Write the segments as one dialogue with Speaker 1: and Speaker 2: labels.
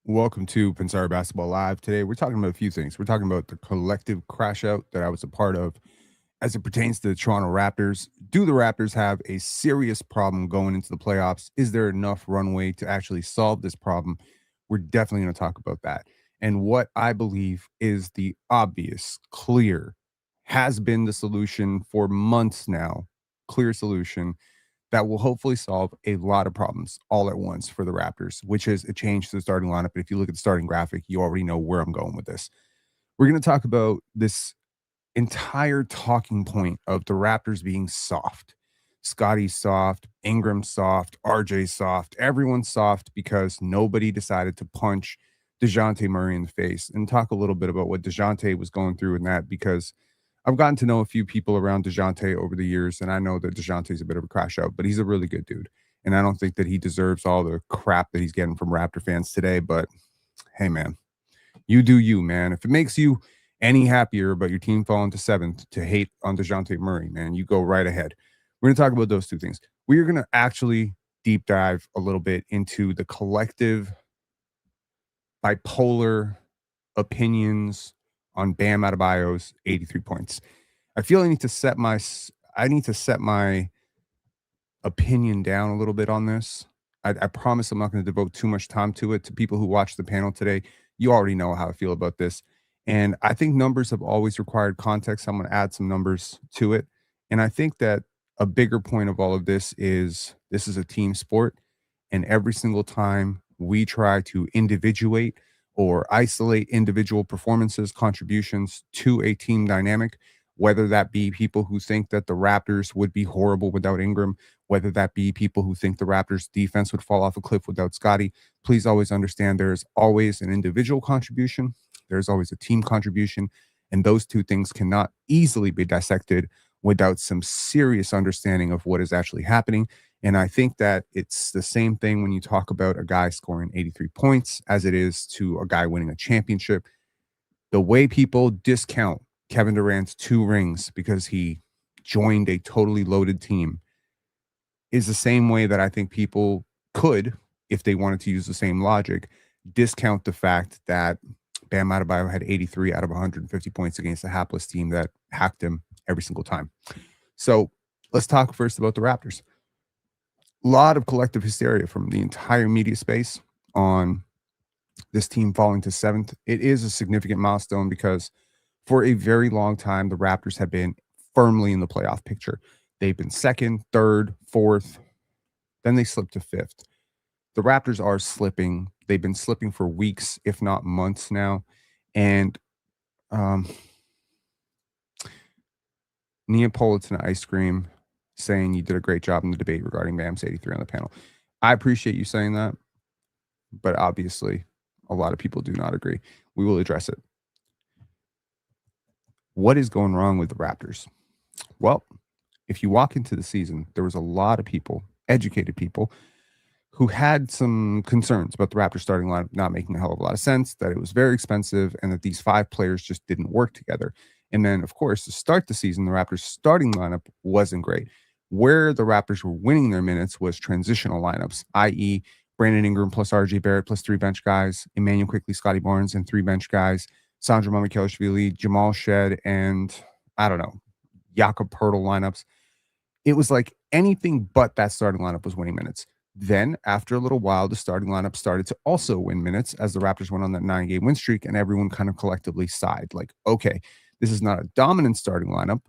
Speaker 1: Welcome to PENSARE Basketball Live. Today, we're talking about a few things. We're talking about the collective crash out that I was a part of as it pertains to the Toronto Raptors. Do the Raptors have a serious problem going into the playoffs? Is there enough runway to actually solve this problem? We're definitely going to talk about that. And what I believe is the obvious, clear, has been the solution for months now, clear solution that will hopefully solve a lot of problems all at once for the Raptors, which is a change to the starting lineup. But if you look at the starting graphic, you already know where I'm going with this. We're going to talk about this entire talking point of the Raptors being soft. Scotty's soft, Ingram's soft, RJ's soft, everyone's soft because nobody decided to punch DeJounte Murray in the face, and talk a little bit about what DeJounte was going through in that, because I've gotten to know a few people around DeJounte over the years, and I know that DeJounte's a bit of a crash out, but he's a really good dude. And I don't think that he deserves all the crap that he's getting from Raptor fans today. But hey, man, you do you, man. If it makes you any happier about your team falling to seventh to hate on DeJounte Murray, man, you go right ahead. We're going to talk about those two things. We are going to actually deep dive a little bit into the collective bipolar opinions on Bam Adebayo's 83 points. I feel I need to set my opinion down a little bit on this. I promise I'm not going to devote too much time to it. To people who watch the panel today, you already know how I feel about this. And I think numbers have always required context. I'm going to add some numbers to it. And I think that a bigger point of all of this is a team sport. And every single time we try to individuate or isolate individual performances, contributions to a team dynamic, whether that be people who think that the Raptors would be horrible without Ingram, whether that be people who think the Raptors defense would fall off a cliff without Scotty, please always understand there's always an individual contribution. There's always a team contribution. And those two things cannot easily be dissected without some serious understanding of what is actually happening. And I think that it's the same thing when you talk about a guy scoring 83 points as it is to a guy winning a championship. The way people discount Kevin Durant's 2 rings because he joined a totally loaded team is the same way that I think people could, if they wanted to use the same logic, discount the fact that Bam Adebayo had 83 out of 150 points against a hapless team that hacked him every single time. So let's talk first about the Raptors. A lot of collective hysteria from the entire media space on this team falling to 7th. It is a significant milestone because for a very long time, the Raptors have been firmly in the playoff picture. They've been 2nd, 3rd, 4th, then they slipped to 5th. The Raptors are slipping. They've been slipping for weeks, if not months now. And Neapolitan Ice Cream saying you did a great job in the debate regarding Bam's 83 on the panel. I appreciate you saying that, but obviously a lot of people do not agree. We will address it. What is going wrong with the Raptors? Well, if you walk into the season, there was a lot of people, educated people, who had some concerns about the Raptors starting lineup not making a hell of a lot of sense, that it was very expensive, and that these 5 players just didn't work together. And then, of course, to start the season, the Raptors starting lineup wasn't great. Where the Raptors were winning their minutes was transitional lineups, i.e., Brandon Ingram plus RJ Barrett plus 3 bench guys, Emmanuel Quickley, Scotty Barnes, and 3 bench guys, Sandro Mamukelashvili, Jamal Shed, and I don't know, Jakob Poeltl lineups. It was like anything but that starting lineup was winning minutes. Then, after a little while, the starting lineup started to also win minutes as the Raptors went on that 9-game win streak, and everyone kind of collectively sighed, like, okay, this is not a dominant starting lineup.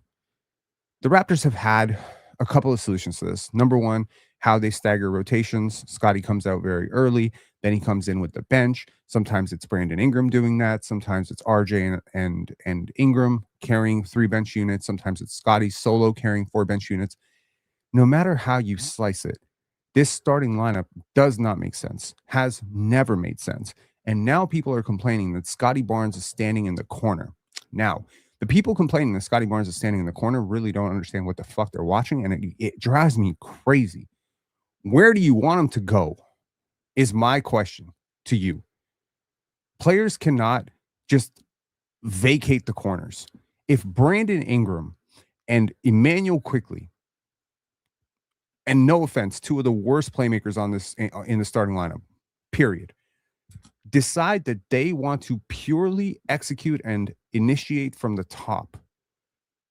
Speaker 1: The Raptors have had a couple of solutions to this. Number one, how they stagger rotations. Scotty comes out very early, then he comes in with the bench. Sometimes it's Brandon Ingram doing that. Sometimes it's RJ and Ingram carrying 3 bench units. Sometimes it's Scotty solo carrying 4 bench units. No matter how you slice it, this starting lineup does not make sense, has never made sense. And now people are complaining that Scotty Barnes is standing in the corner. Now, the people complaining that Scotty Barnes is standing in the corner really don't understand what the fuck they're watching, and it drives me crazy. Where do you want him to go is my question to you. Players cannot just vacate the corners. If Brandon Ingram and Emmanuel Quickley, and no offense, 2 of the worst playmakers on this in the starting lineup, period, decide that they want to purely execute and initiate from the top,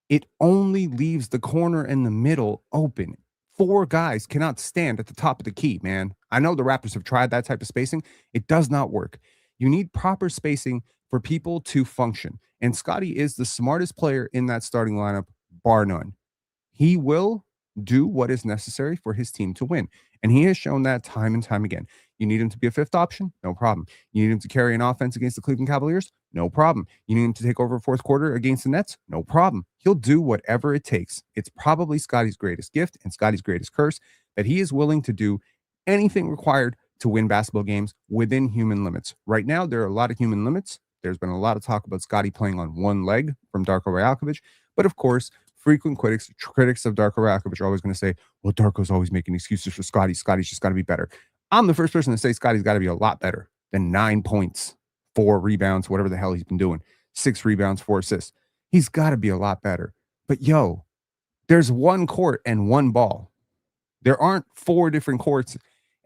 Speaker 1: it only leaves the corner and the middle open. Four guys cannot stand at the top of the key, man. I know the Raptors have tried that type of spacing. It does not work. You need proper spacing for people to function. And Scotty is the smartest player in that starting lineup, bar none. He will do what is necessary for his team to win. And he has shown that time and time again. You need him to be a fifth option? No problem. You need him to carry an offense against the Cleveland Cavaliers? No problem. You need him to take over a fourth quarter against the Nets? No problem. He'll do whatever it takes. It's probably Scotty's greatest gift and Scotty's greatest curse that he is willing to do anything required to win basketball games within human limits. Right now, there are a lot of human limits. There's been a lot of talk about Scotty playing on one leg from Darko Rajakovic. But of course, frequent critics of Darko Rajakovic are always going to say, well, Darko's always making excuses for Scotty. Scotty's just got to be better. I'm the first person to say Scotty's got to be a lot better than 9 points, 4 rebounds, whatever the hell he's been doing, 6 rebounds, 4 assists. He's got to be a lot better. But yo, there's one court and one ball. There aren't 4 different courts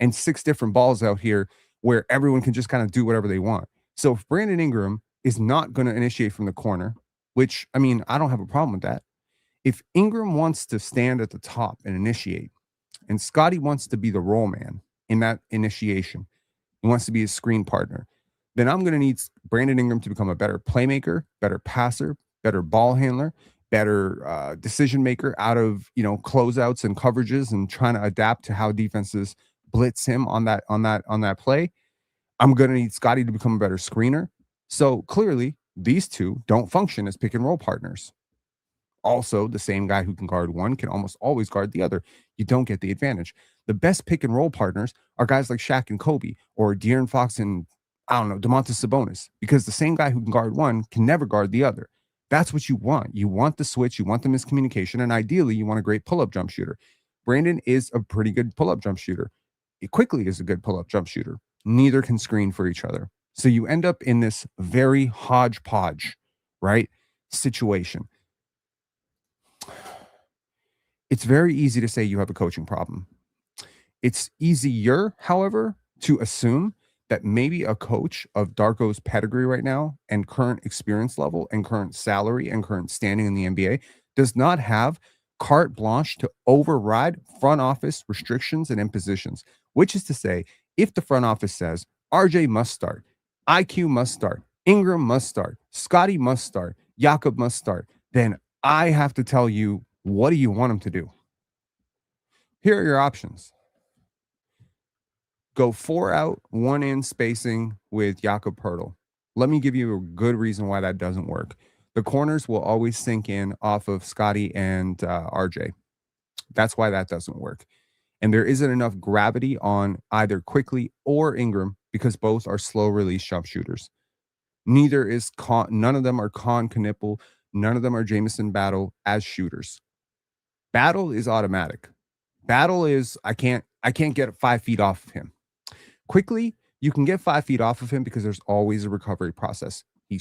Speaker 1: and 6 different balls out here where everyone can just kind of do whatever they want. So if Brandon Ingram is not going to initiate from the corner, which, I mean, I don't have a problem with that. If Ingram wants to stand at the top and initiate, and Scotty wants to be the roll man in that initiation, he wants to be his screen partner, then I'm going to need Brandon Ingram to become a better playmaker, better passer, better ball handler, better decision maker out of, closeouts and coverages and trying to adapt to how defenses blitz him on that play. I'm going to need Scotty to become a better screener. So clearly, these two don't function as pick and roll partners. Also, the same guy who can guard one can almost always guard the other. You don't get the advantage. The best pick and roll partners are guys like Shaq and Kobe or De'Aaron Fox and, I don't know, Domantas Sabonis, because the same guy who can guard one can never guard the other. That's what you want. You want the switch. You want the miscommunication. And ideally, you want a great pull-up jump shooter. Brandon is a pretty good pull-up jump shooter. He quickly is a good pull-up jump shooter. Neither can screen for each other. So you end up in this very hodgepodge, right, situation. It's very easy to say you have a coaching problem. It's easier, however, to assume that maybe a coach of Darko's pedigree right now and current experience level and current salary and current standing in the NBA does not have carte blanche to override front office restrictions and impositions, which is to say, if the front office says RJ must start, IQ must start, Ingram must start, Scotty must start, Jakob must start, then I have to tell you, what do you want him to do? Here are your options. Go 4 out, 1 in spacing with Jakob Poeltl. Let me give you a good reason why that doesn't work. The corners will always sink in off of Scotty and RJ. That's why that doesn't work. And there isn't enough gravity on either Quickley or Ingram because both are slow release jump shooters. None of them are Knipple. None of them are Jamison Battle as shooters. Battle is automatic. Battle is, I can't get 5 feet off of him. Quickley, you can get 5 feet off of him because there's always a recovery process. He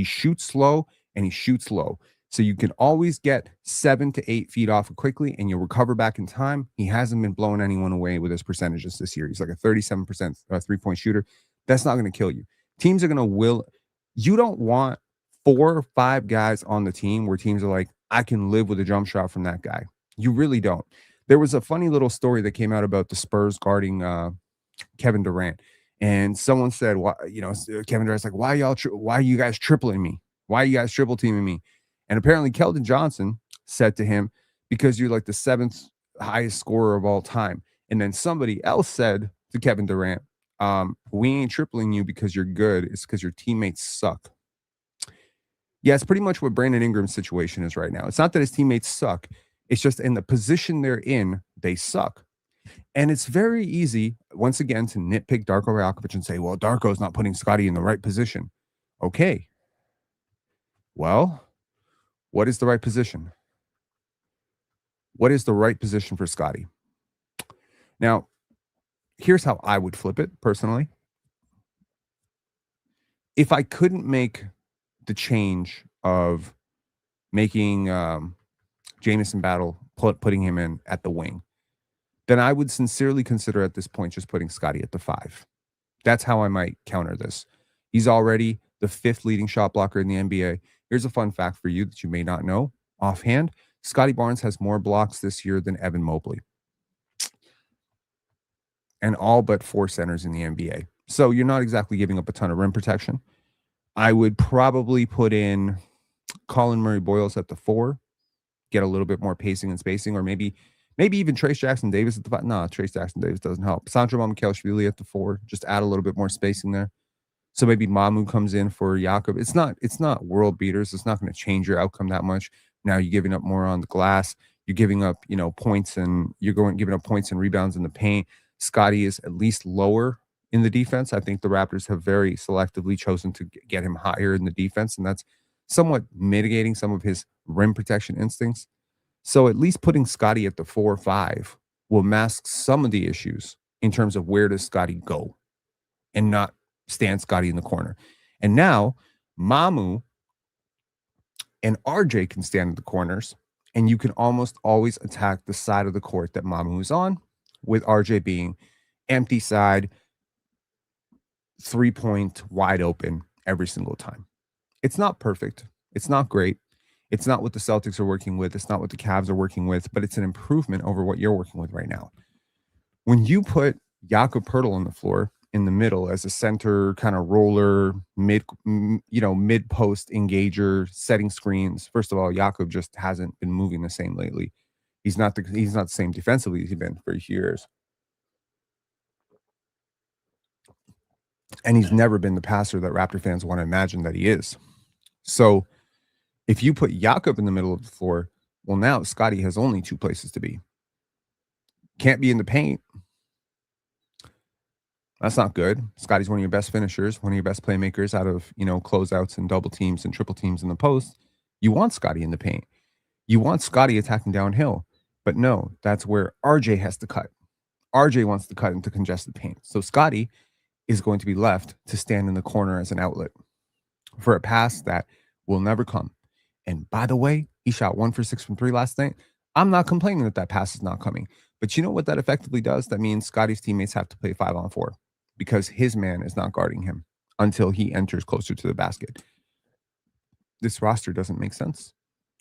Speaker 1: shoots slow and he shoots low. So you can always get 7 to 8 feet off of Quickley and you'll recover back in time. He hasn't been blowing anyone away with his percentages this year. He's like a 37% three-point shooter. That's not going to kill you. Teams are going to you don't want 4 or 5 guys on the team where teams are like, I can live with a jump shot from that guy. You really don't. There was a funny little story that came out about the Spurs guarding Kevin Durant. And someone said, "Why, Kevin Durant's like, why are you guys tripling me? Why are you guys triple teaming me?" And apparently Keldon Johnson said to him, because you're like the 7th highest scorer of all time. And then somebody else said to Kevin Durant, we ain't tripling you because you're good. It's because your teammates suck. Yeah, it's pretty much what Brandon Ingram's situation is right now. It's not that his teammates suck. It's just in the position they're in, they suck. And it's very easy, once again, to nitpick Darko Rajakovic and say, well, Darko's not putting Scotty in the right position. Okay. Well, what is the right position? What is the right position for Scotty? Now, here's how I would flip it personally. If I couldn't make the change of making Jamison Battle, putting him in at the wing, then I would sincerely consider at this point just putting Scotty at the 5. That's how I might counter this. He's already the 5th leading shot blocker in the NBA. Here's a fun fact for you that you may not know offhand. Scotty Barnes has more blocks this year than Evan Mobley. And all but 4 centers in the NBA. So you're not exactly giving up a ton of rim protection. I would probably put in Colin Murray-Boyles at the 4, get a little bit more pacing and spacing, or maybe even Trace Jackson-Davis at the 5. No, Trace Jackson-Davis doesn't help. Sandro Mamukelashvili at the 4, just add a little bit more spacing there. So maybe Mamu comes in for Jakob. It's not world beaters. It's not going to change your outcome that much. Now you're giving up more on the glass. You're giving up, points, and giving up points and rebounds in the paint. Scotty is at least lower in the defense. I think the Raptors have very selectively chosen to get him higher in the defense, and that's somewhat mitigating some of his rim protection instincts. So at least putting Scotty at the 4 or 5 will mask some of the issues in terms of where does Scotty go and not stand Scotty in the corner. And now Mamu and RJ can stand in the corners, and you can almost always attack the side of the court that Mamu is on, with RJ being empty side, 3-point, wide open every single time. It's not perfect. It's not great. It's not what the Celtics are working with. It's not what the Cavs are working with, but it's an improvement over what you're working with right now. When you put Jakob Poeltl on the floor in the middle as a center kind of roller, mid-post engager, setting screens, first of all, Jakob just hasn't been moving the same lately. He's not the same defensively as he's been for years. And he's never been the passer that Raptor fans want to imagine that he is. So if you put Jakob in the middle of the floor, well, now Scotty has only 2 places to be. Can't be in the paint. That's not good. Scotty's one of your best finishers, one of your best playmakers out of, closeouts and double teams and triple teams in the post. You want Scotty in the paint. You want Scotty attacking downhill. But no, that's where RJ has to cut. RJ wants to cut into congested paint. So Scotty is going to be left to stand in the corner as an outlet for a pass that will never come. And by the way, he shot 1 for 6 from 3 last night. I'm not complaining that pass is not coming. But you know what that effectively does? That means Scotty's teammates have to play 5-on-4 because his man is not guarding him until he enters closer to the basket. This roster doesn't make sense.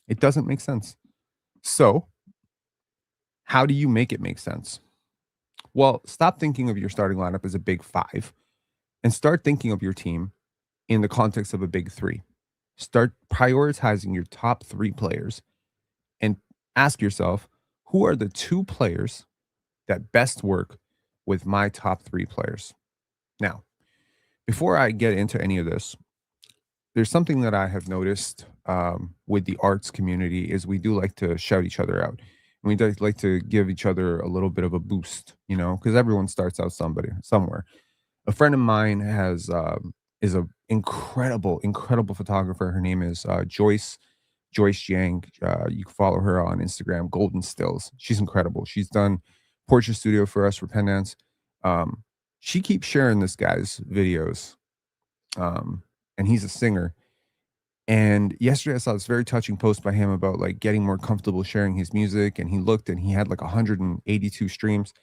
Speaker 1: It doesn't make sense. So how do you make it make sense? Well, stop thinking of your starting lineup as a big 5 and start thinking of your team in the context of a big 3. Start prioritizing your top 3 players and ask yourself, who are the 2 players that best work with my top 3 players? Now, before I get into any of this, there's something that I have noticed with the arts community is we do like to shout each other out. And we do like to give each other a little bit of a boost, because everyone starts out somewhere. A friend of mine is an incredible photographer. Her name is Joyce Jiang. You can follow her on Instagram, Golden Stills. She's incredible. She's done portrait studio for us for Pen Dance. She keeps sharing this guy's videos, and he's a singer. And yesterday I saw this very touching post by him about like getting more comfortable sharing his music, and he looked and he had like 182 streams.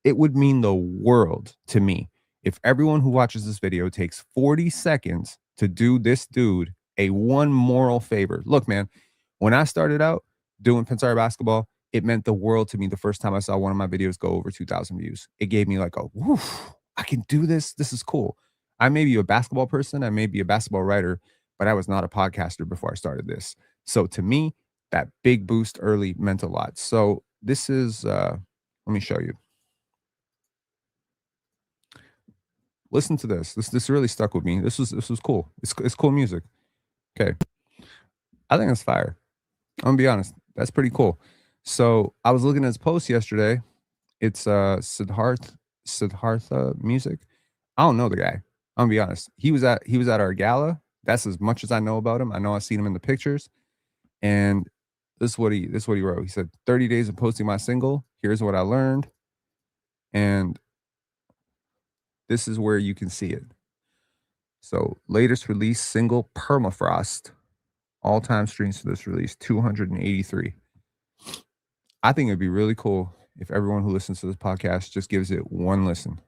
Speaker 1: It would mean the world to me if everyone who watches this video takes 40 seconds to do this dude a one moral favor. Look, man, when I started out doing Pensare Basketball, it meant the world to me the first time I saw one of my videos go over 2,000 views. It gave me like a, woof, I can do this. This is cool. I may be a basketball person. I may be a basketball writer, but I was not a podcaster before I started this. So to me, that big boost early meant a lot. So this is, let me show you. Listen to this. This really stuck with me. This was cool. It's cool music. Okay. I think that's fire. I'm gonna be honest. That's pretty cool. So I was looking at his post yesterday. It's Siddhartha music. I don't know the guy. I'm gonna be honest. He was at our gala. That's as much as I know about him. I know I've seen him in the pictures. And this is what he wrote. He said, 30 days of posting my single. Here's what I learned. And this is where you can see it. So latest release single, Permafrost. All-time streams for this release, 283. I think it'd be really cool if everyone who listens to this podcast just gives it one listen.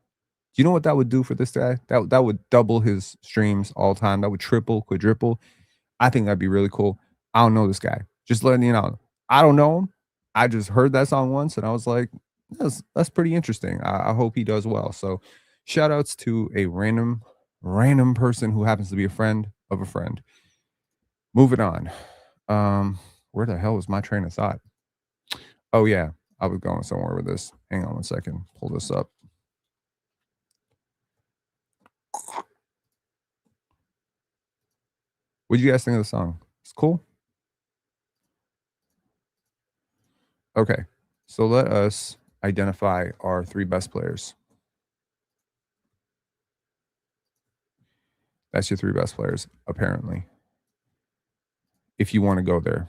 Speaker 1: Do you know what that would do for this guy? That would double his streams all time. That would triple, quadruple. I think that'd be really cool. I don't know this guy. Just letting you know. I don't know him. I just heard that song once and I was like, that's pretty interesting. I hope he does well. So shout outs to a random person who happens to be a friend of a friend. Moving on. Where the hell was my train of thought? Oh yeah, I was going somewhere with this. Hang on one second. Pull this up. What do you guys think of the song? It's cool. Okay, so let us identify our 3 best players. That's your 3 best players, apparently. If you want to go there,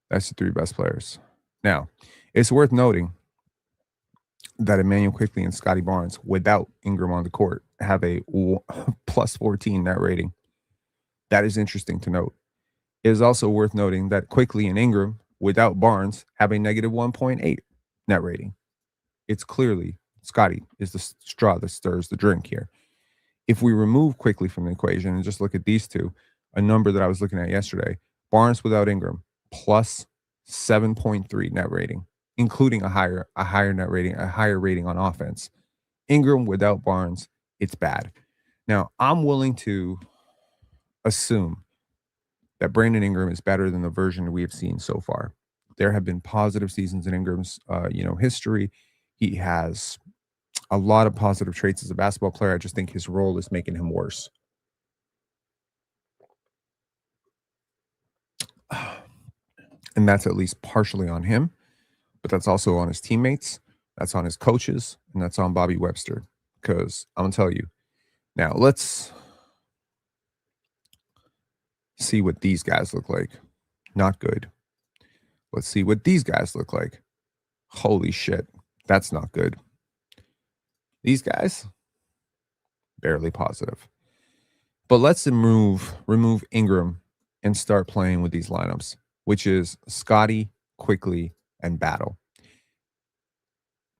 Speaker 1: that's the 3 best players. Now, it's worth noting that Emmanuel Quickley and Scotty Barnes, without Ingram on the court, have a plus 14 net rating. That is interesting to note. It is also worth noting that Quickley and Ingram, without Barnes, have a negative 1.8 net rating. It's clearly Scotty is the straw that stirs the drink here. If we remove Quickley from the equation and just look at these two, a number that I was looking at yesterday, Barnes without Ingram, plus 7.3 net rating, including a higher net rating, a higher rating on offense. Ingram without Barnes, it's bad. Now, I'm willing to assume that Brandon Ingram is better than the version we have seen so far. There have been positive seasons in Ingram's, history. He has a lot of positive traits as a basketball player. I just think his role is making him worse. And that's at least partially on him, but that's also on his teammates, that's on his coaches, and that's on Bobby Webster. Because I'm going to tell you. Now, let's see what these guys look like. Not good. Let's see what these guys look like. Holy shit. That's not good. These guys, barely positive. But let's remove Ingram and start playing with these lineups, which is Scotty, Quickley, and Battle.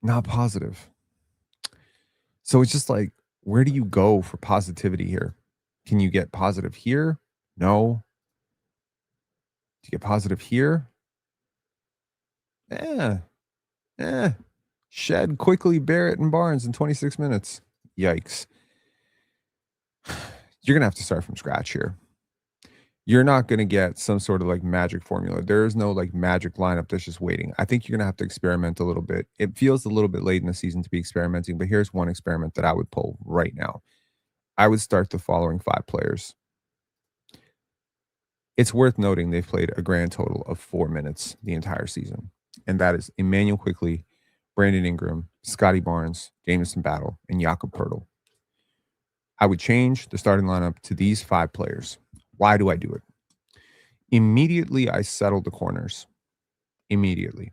Speaker 1: Not positive. So it's just like, where do you go for positivity here? Can you get positive here? No. Do you get positive here? Shed Quickley, Barrett, and Barnes in 26 minutes. Yikes. You're going to have to start from scratch here. You're not going to get some sort of like magic formula. There is no like magic lineup that's just waiting. I think you're going to have to experiment a little bit. It feels a little bit late in the season to be experimenting, but here's one experiment that I would pull right now. I would start the following 5 players. It's worth noting they've played a grand total of 4 minutes the entire season, and that is Emmanuel Quickley, Brandon Ingram, Scotty Barnes, Jamison Battle, and Jakob Poeltl. I would change the starting lineup to these 5 players. Why do I do it? Immediately, I settle the corners. Immediately.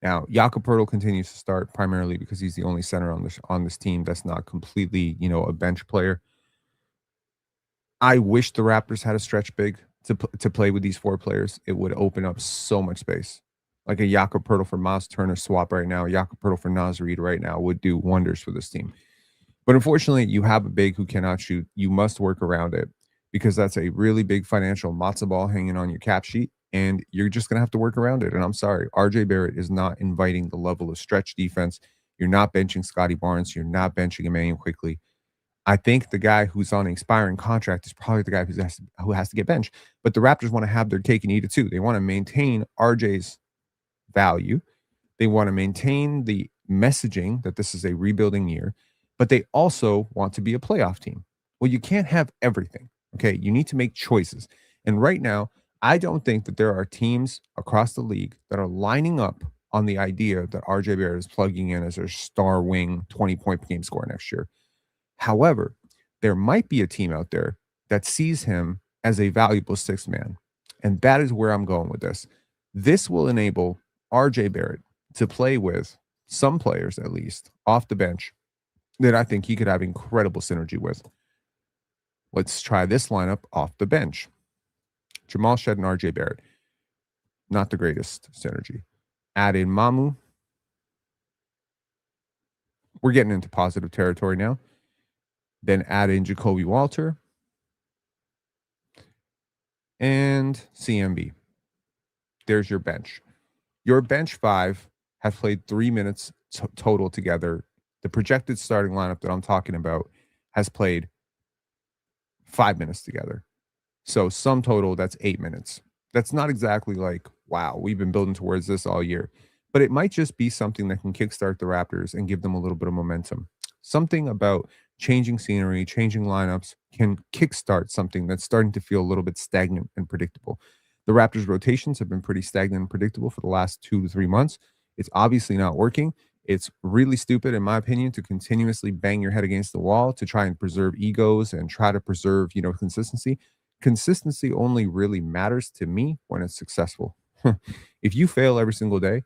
Speaker 1: Now, Jakob Poeltl continues to start primarily because he's the only center on this team that's not completely, a bench player. I wish the Raptors had a stretch big to play with these 4 players. It would open up so much space. Like a Jakob Poeltl for Miles Turner swap right now, Jakob Poeltl for Naz Reid right now would do wonders for this team. But unfortunately, you have a big who cannot shoot. You must work around it because that's a really big financial matzo ball hanging on your cap sheet, and you're just going to have to work around it. And I'm sorry, RJ Barrett is not inviting the level of stretch defense. You're not benching Scotty Barnes. You're not benching Emmanuel Quickley. I think the guy who's on an expiring contract is probably the guy who has to get benched. But the Raptors want to have their cake and eat it too. They want to maintain RJ's value. They want to maintain the messaging that this is a rebuilding year, but they also want to be a playoff team. Well, you can't have everything. Okay. You need to make choices. And right now, I don't think that there are teams across the league that are lining up on the idea that RJ Barrett is plugging in as their star wing 20-point per game scorer next year. However, there might be a team out there that sees him as a valuable 6th man. And that is where I'm going with this. This will enable RJ Barrett to play with some players, at least, off the bench that I think he could have incredible synergy with. Let's try this lineup off the bench. Jamal Shed and RJ Barrett. Not the greatest synergy. Add in Mamu. We're getting into positive territory now. Then add in Jacoby Walter and CMB. There's your bench. Your bench five have played 3 minutes total together. The projected starting lineup that I'm talking about has played 5 minutes together. So sum total, that's 8 minutes. That's not exactly like, wow, we've been building towards this all year. But it might just be something that can kickstart the Raptors and give them a little bit of momentum. Something about changing scenery, changing lineups can kickstart something that's starting to feel a little bit stagnant and predictable. The Raptors' rotations have been pretty stagnant and predictable for the last 2 to 3 months. It's obviously not working. It's really stupid, in my opinion, to continuously bang your head against the wall to try and preserve egos and try to preserve, consistency. Consistency only really matters to me when it's successful. If you fail every single day,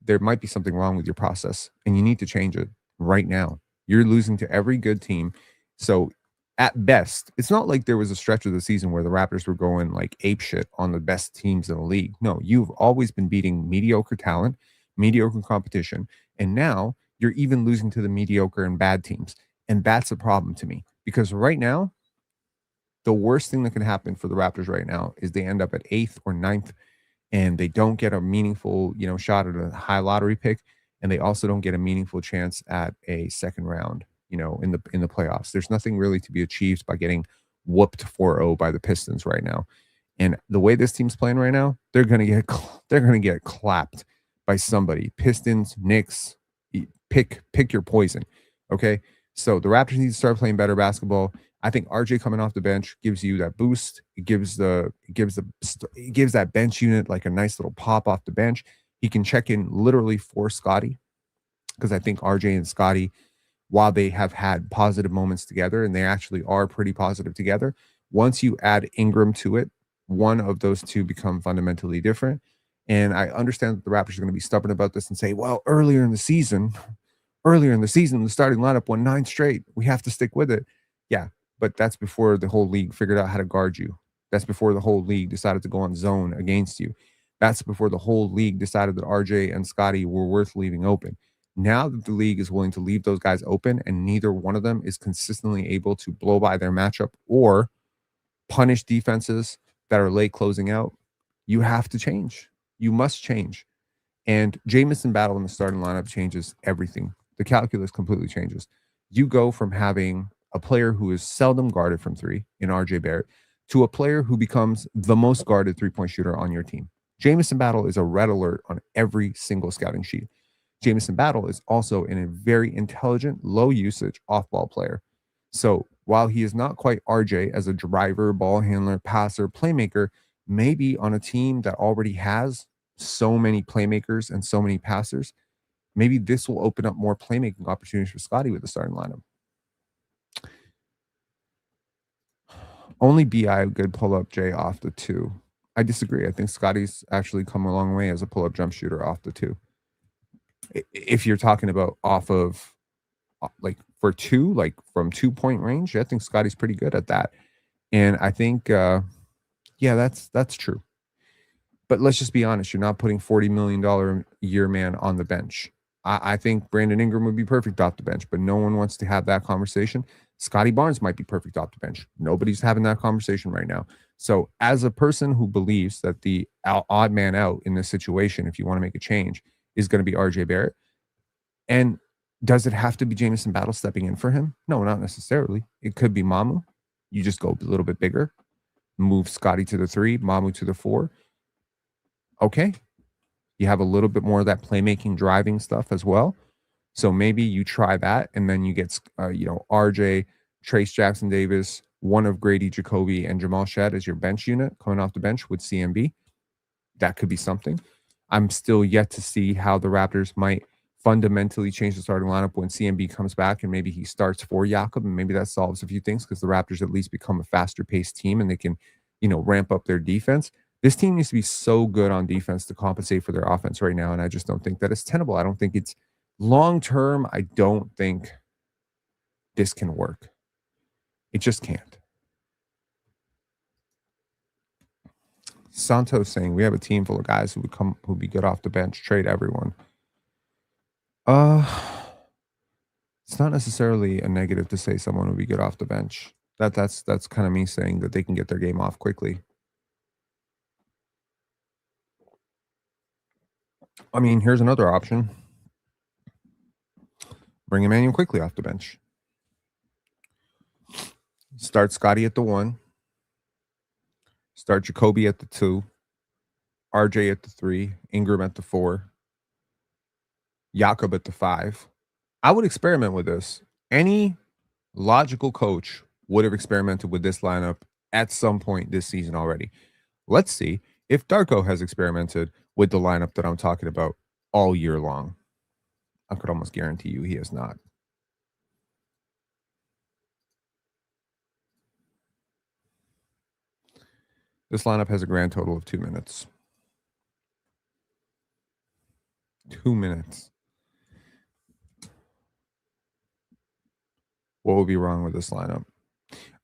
Speaker 1: there might be something wrong with your process and you need to change it right now. You're losing to every good team. So at best, it's not like there was a stretch of the season where the Raptors were going like ape shit on the best teams in the league. No, you've always been beating mediocre talent, mediocre competition, and now you're even losing to the mediocre and bad teams. And that's a problem to me because right now, the worst thing that can happen for the Raptors right now is they end up at 8th or 9th and they don't get a meaningful, shot at a high lottery pick, and they also don't get a meaningful chance at a second round, in the playoffs. There's nothing really to be achieved by getting whooped 4-0 by the Pistons right now. And the way this team's playing right now, they're going to get clapped by somebody. Pistons, Knicks, pick your poison, okay? So the Raptors need to start playing better basketball. I think RJ coming off the bench gives you that boost. It gives that bench unit like a nice little pop off the bench. He can check in literally for Scotty because I think RJ and Scotty, while they have had positive moments together and they actually are pretty positive together, once you add Ingram to it, one of those two become fundamentally different. And I understand that the Raptors are going to be stubborn about this and say, well, earlier in the season, the starting lineup won 9 straight. We have to stick with it. Yeah, but that's before the whole league figured out how to guard you. That's before the whole league decided to go on zone against you. That's before the whole league decided that RJ and Scotty were worth leaving open. Now that the league is willing to leave those guys open and neither one of them is consistently able to blow by their matchup or punish defenses that are late closing out, you have to change. You must change. And Jamison Battle in the starting lineup changes everything. The calculus completely changes. You go from having a player who is seldom guarded from three in RJ Barrett to a player who becomes the most guarded three-point shooter on your team. Jamison Battle is a red alert on every single scouting sheet. Jamison Battle is also a very intelligent, low-usage off-ball player. So while he is not quite RJ as a driver, ball handler, passer, playmaker, maybe on a team that already has so many playmakers and so many passers, maybe this will open up more playmaking opportunities for Scotty with the starting lineup. Only BI good pull-up J off the 2. I disagree. I think Scotty's actually come a long way as a pull-up jump shooter off the 2. If you're talking about off of like for 2, like from 2-point range, I think Scotty's pretty good at that. And I think, yeah, that's true. But let's just be honest. You're not putting $40 million a year man on the bench. I think Brandon Ingram would be perfect off the bench, but no one wants to have that conversation. Scotty Barnes might be perfect off the bench. Nobody's having that conversation right now. So as a person who believes that the odd man out in this situation, if you want to make a change, is going to be RJ Barrett, and does it have to be Jamison Battle stepping in for him? No, not necessarily. It could be Mamu. You just go a little bit bigger, move Scotty to the 3, Mamu to the 4. Okay. You have a little bit more of that playmaking, driving stuff as well. So maybe you try that, and then you get, RJ, Trace Jackson Davis, one of Grady Jacoby, and Jamal Shedd as your bench unit coming off the bench with CMB. That could be something. I'm still yet to see how the Raptors might fundamentally change the starting lineup when CMB comes back, and maybe he starts for Jakob, and maybe that solves a few things because the Raptors at least become a faster paced team and they can, ramp up their defense. This team needs to be so good on defense to compensate for their offense right now, and I just don't think that it's tenable. I don't think it's long term. I don't think this can work. It just can't. Santos saying we have a team full of guys who'd be good off the bench. Trade everyone. It's not necessarily a negative to say someone would be good off the bench. That's kind of me saying that they can get their game off quickly. I mean, here's another option. Bring Emmanuel Quickley off the bench. Start Scotty at the 1. Start Jacoby at the 2. RJ at the 3. Ingram at the 4. Jakob at the 5. I would experiment with this. Any logical coach would have experimented with this lineup at some point this season already. Let's see if Darko has experimented with the lineup that I'm talking about all year long. I could almost guarantee you he has not. This lineup has a grand total of 2 minutes. 2 minutes. What would be wrong with this lineup?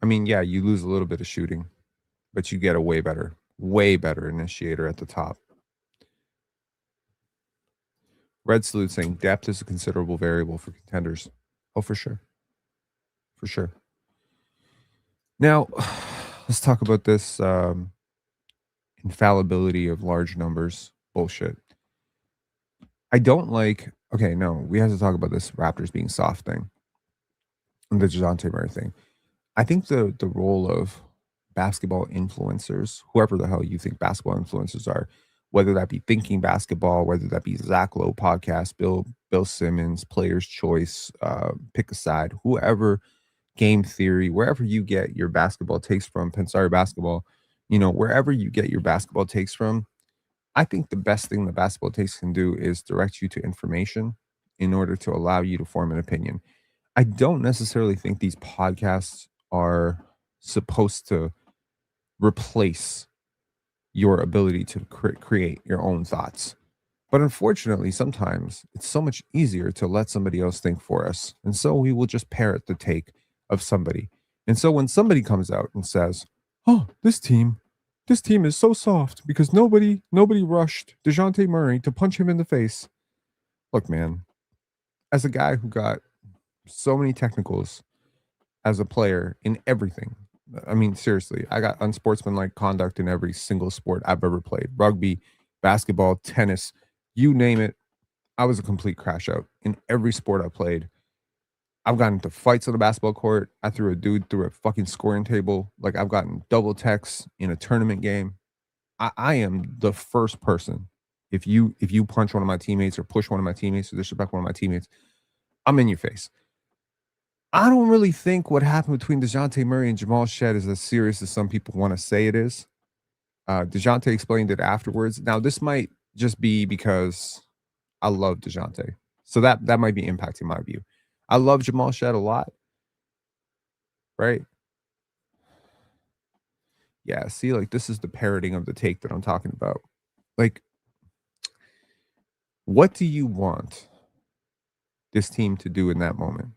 Speaker 1: I mean, yeah, you lose a little bit of shooting, but you get a way better initiator at the top. Red Salute saying depth is a considerable variable for contenders. Oh, for sure. For sure. Now, let's talk about this infallibility of large numbers bullshit. I don't like, okay, no, we have to talk about this Raptors being soft thing and the DeJounte Murray thing. I think the role of basketball influencers, whoever the hell you think basketball influencers are, whether that be Thinking Basketball, whether that be Zach Lowe podcast, Bill Simmons, Player's Choice, Pick a Side, whoever, Game Theory, wherever you get your basketball takes from, Pensare Basketball, wherever you get your basketball takes from, I think the best thing the basketball takes can do is direct you to information in order to allow you to form an opinion. I don't necessarily think these podcasts are supposed to replace your ability to create your own thoughts. But unfortunately, sometimes it's so much easier to let somebody else think for us. And so we will just parrot the take of somebody. And so when somebody comes out and says, "Oh, this team is so soft because nobody rushed DeJounte Murray to punch him in the face." Look, man, as a guy who got so many technicals as a player in everything. I mean, seriously, I got unsportsmanlike conduct in every single sport I've ever played. Rugby, basketball, tennis, you name it. I was a complete crash out in every sport I played. I've gotten into fights on the basketball court. I threw a dude through a fucking scoring table. Like, I've gotten double techs in a tournament game. I am the first person. If you punch one of my teammates or push one of my teammates or disrespect one of my teammates, I'm in your face. I don't really think what happened between DeJounte Murray and Jamal Shead is as serious as some people want to say it is. DeJounte explained it afterwards. Now, this might just be because I love DeJounte. So that might be impacting my view. I love Jamal Shead a lot. Right? Yeah, see, like, this is the parroting of the take that I'm talking about. Like, what do you want this team to do in that moment?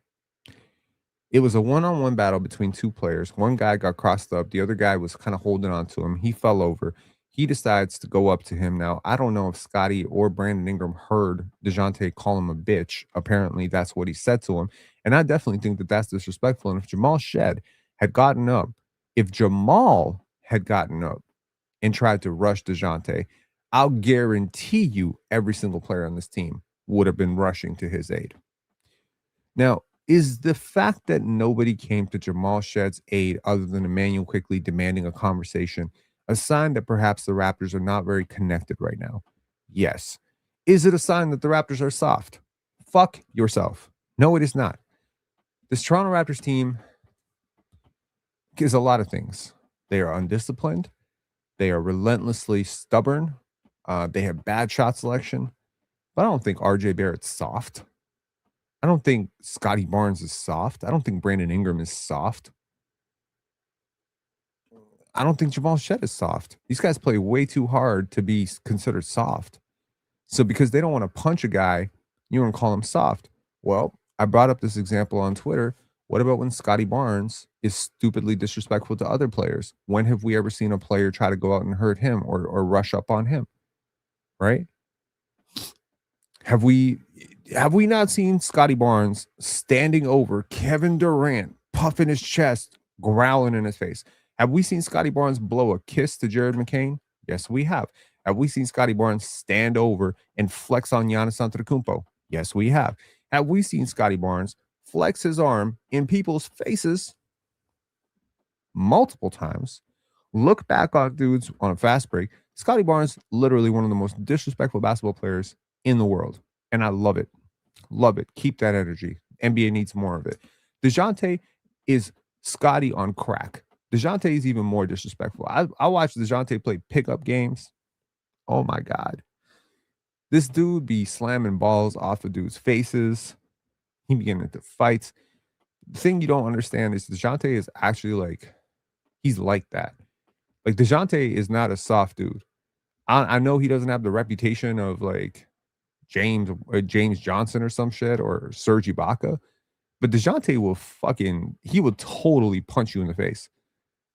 Speaker 1: It was a one-on-one battle between two players. One guy got crossed up. The other guy was kind of holding on to him. He fell over. He decides to go up to him. Now, I don't know if Scotty or Brandon Ingram heard DeJounte call him a bitch. Apparently, that's what he said to him. And I definitely think that that's disrespectful. And if Jamal had gotten up and tried to rush DeJounte, I'll guarantee you every single player on this team would have been rushing to his aid. Now, is the fact that nobody came to Jamal Shead's aid other than Emmanuel Quickley demanding a conversation a sign that perhaps the Raptors are not very connected right now? Yes. Is it a sign that the Raptors are soft? Fuck yourself. No, it is not. This Toronto Raptors team is a lot of things. They are undisciplined. They are relentlessly stubborn. They have bad shot selection. But I don't think RJ Barrett's soft. I don't think Scotty Barnes is soft. I don't think Brandon Ingram is soft. I don't think Jamal Shead is soft. These guys play way too hard to be considered soft. So because they don't want to punch a guy, you want to call him soft. Well, I brought up this example on Twitter. What about when Scotty Barnes is stupidly disrespectful to other players? When have we ever seen a player try to go out and hurt him or rush up on him? Right? Have we not seen Scotty Barnes standing over Kevin Durant, puffing his chest, growling in his face? Have we seen Scotty Barnes blow a kiss to Jared McCain? Yes, we have. Have we seen Scotty Barnes stand over and flex on Giannis Antetokounmpo? Yes, we have. Have we seen Scotty Barnes flex his arm in people's faces multiple times? Look back on dudes on a fast break. Scotty Barnes, literally one of the most disrespectful basketball players in the world. And I love it. Love it. Keep that energy. NBA needs more of it. DeJounte is Scotty on crack. DeJounte is even more disrespectful. I watched DeJounte play pickup games. Oh my God. This dude be slamming balls off of dudes' faces. He be getting into fights. The thing you don't understand is DeJounte is actually like, he's like that. Like DeJounte is not a soft dude. I know he doesn't have the reputation of like James Johnson or some shit or Serge Ibaka, but DeJounte he will totally punch you in the face.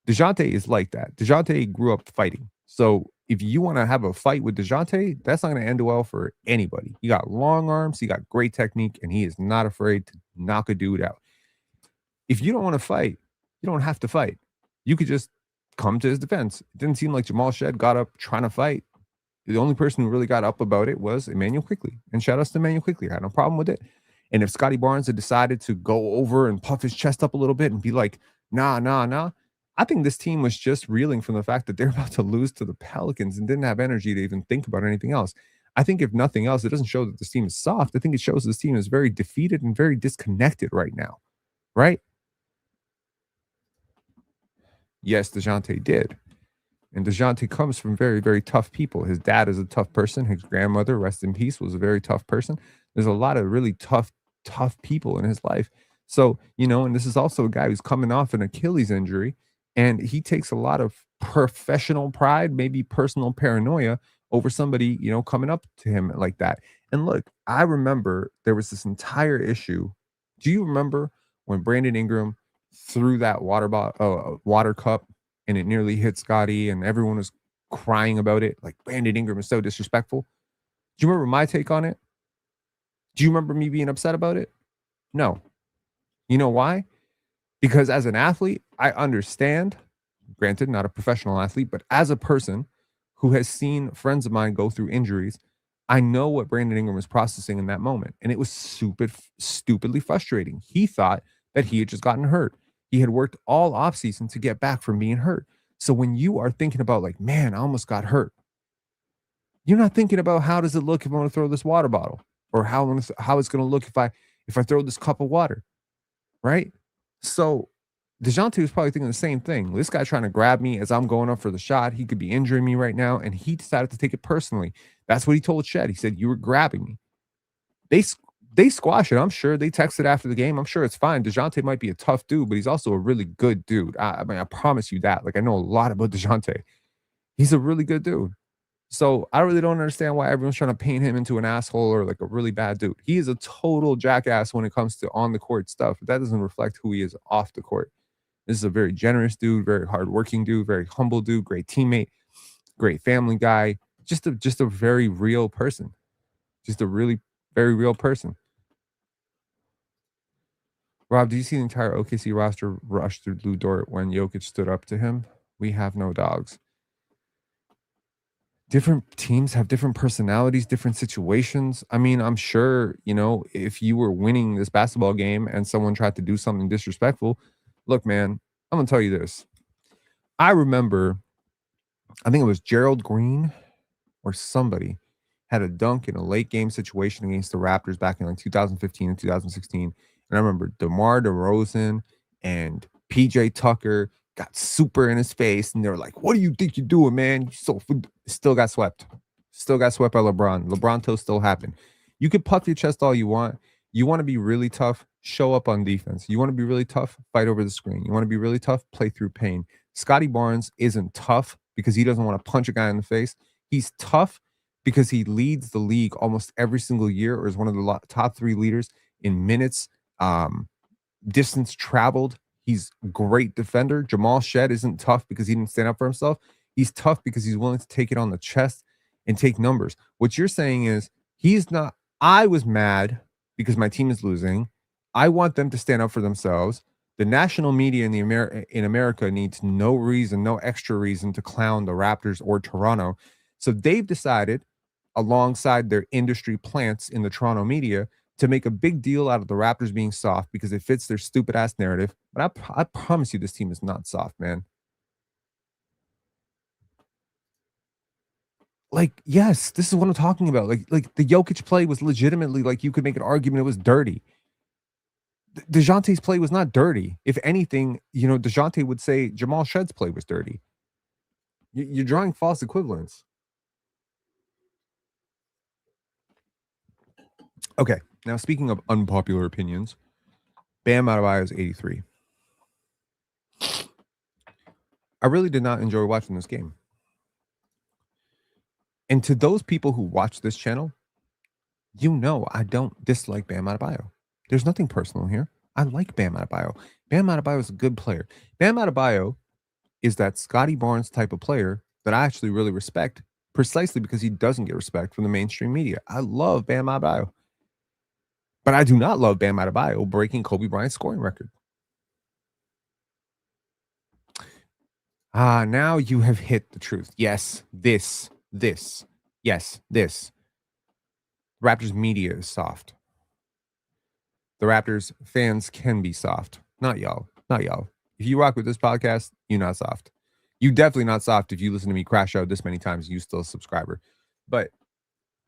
Speaker 1: DeJounte is like that. DeJounte grew up fighting. So if you want to have a fight with DeJounte, that's not going to end well for anybody. He got long arms, he got great technique, and he is not afraid to knock a dude out. If you don't want to fight, you don't have to fight. You could just come to his defense. It didn't seem like Jamal Shed got up trying to fight. The only person who really got up about it was Emmanuel Quickley. And shout outs to Emmanuel Quickley. I had no problem with it. And if Scotty Barnes had decided to go over and puff his chest up a little bit and be like, nah, I think this team was just reeling from the fact that they're about to lose to the Pelicans and didn't have energy to even think about anything else. I think if nothing else, it doesn't show that this team is soft. I think it shows this team is very defeated and very disconnected right now, right? Yes, DeJounte did. And DeJounte comes from very, very tough people. His dad is a tough person. His grandmother, rest in peace, was a very tough person. There's a lot of really tough people in his life. So, and this is also a guy who's coming off an Achilles injury, and he takes a lot of professional pride, maybe personal paranoia over somebody, coming up to him like that. And look, I remember there was this entire issue. Do you remember when Brandon Ingram threw that water cup and it nearly hit Scotty and everyone was crying about it? Like, Brandon Ingram is so disrespectful. Do you remember my take on it? Do you remember me being upset about it? No. You know why? Because as an athlete, I understand, granted, not a professional athlete, but as a person who has seen friends of mine go through injuries, I know what Brandon Ingram was processing in that moment. And it was stupidly frustrating. He thought that he had just gotten hurt. He had worked all offseason to get back from being hurt. So when you are thinking about like, man, I almost got hurt, you're not thinking about how does it look if I want to throw this water bottle, or how it's going to look if I throw this cup of water, right? So DeJounte was probably thinking the same thing. This guy trying to grab me as I'm going up for the shot. He could be injuring me right now, and he decided to take it personally. That's what he told Shed. He said, "You were grabbing me." They squash it. I'm sure they texted after the game. I'm sure it's fine. DeJounte might be a tough dude, but he's also a really good dude. I mean, I promise you that. Like, I know a lot about DeJounte. He's a really good dude. So I really don't understand why everyone's trying to paint him into an asshole or like a really bad dude. He is a total jackass when it comes to on the court stuff. But that doesn't reflect who he is off the court. This is a very generous dude, very hardworking dude, very humble dude, great teammate, great family guy, just a very real person. Just a really very real person. Rob, do you see the entire OKC roster rush through Lou Dort when Jokic stood up to him? We have no dogs. Different teams have different personalities, different situations. I mean, I'm sure, if you were winning this basketball game and someone tried to do something disrespectful, look, man, I'm going to tell you this. I remember, I think it was Gerald Green or somebody had a dunk in a late game situation against the Raptors back in like 2015 and 2016. And I remember DeMar DeRozan and PJ Tucker got super in his face, and they were like, "What do you think you're doing, man? Still got swept. Still got swept by LeBron. LeBron toast still happened. You can puff your chest all you want. You want to be really tough, show up on defense. You want to be really tough, fight over the screen. You want to be really tough, play through pain. Scotty Barnes isn't tough because he doesn't want to punch a guy in the face. He's tough because he leads the league almost every single year, or is one of the top 3 leaders in minutes, distance traveled. He's a great defender. Jamal Shed isn't tough because he didn't stand up for himself. He's tough because he's willing to take it on the chest and take numbers. What you're saying is he's not. I was mad because my team is losing. I want them to stand up for themselves. The national media in America needs no reason, no extra reason to clown the Raptors or Toronto. So they've decided, alongside their industry plants in the Toronto media, to make a big deal out of the Raptors being soft because it fits their stupid ass narrative. But I promise you, this team is not soft, man. Like, yes, this is what I'm talking about. Like the Jokic play was legitimately, like, you could make an argument it was dirty. DeJounte's play was not dirty. If anything, DeJounte would say Jamal Shedd's play was dirty. You're drawing false equivalents. Okay, now speaking of unpopular opinions, Bam Adebayo is 83. I really did not enjoy watching this game. And to those people who watch this channel, I don't dislike Bam Adebayo. There's nothing personal here. I like Bam Adebayo. Bam Adebayo is a good player. Bam Adebayo is that Scotty Barnes type of player that I actually really respect, precisely because he doesn't get respect from the mainstream media. I love Bam Adebayo. But I do not love Bam Adebayo breaking Kobe Bryant's scoring record. Now you have hit the truth. Yes, this. Yes, this. Raptors media is soft. The Raptors fans can be soft. Not y'all. Not y'all. If you rock with this podcast, you're not soft. You definitely not soft if you listen to me crash out this many times and you still a subscriber. But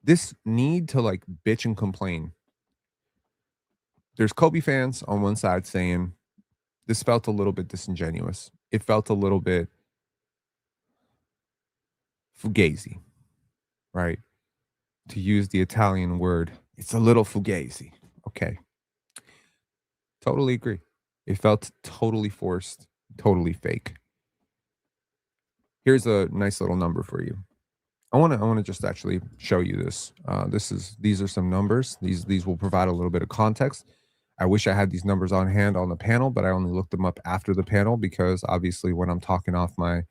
Speaker 1: this need to like bitch and complain. There's Kobe fans on one side saying this felt a little bit disingenuous. It felt a little bit fugazi, right? To use the Italian word, it's a little fugazi. Okay. Totally agree. It felt totally forced, totally fake. Here's a nice little number for you. I want to just actually show you this. These are some numbers. These will provide a little bit of context. I wish I had these numbers on hand on the panel, but I only looked them up after the panel because obviously when I'm talking off my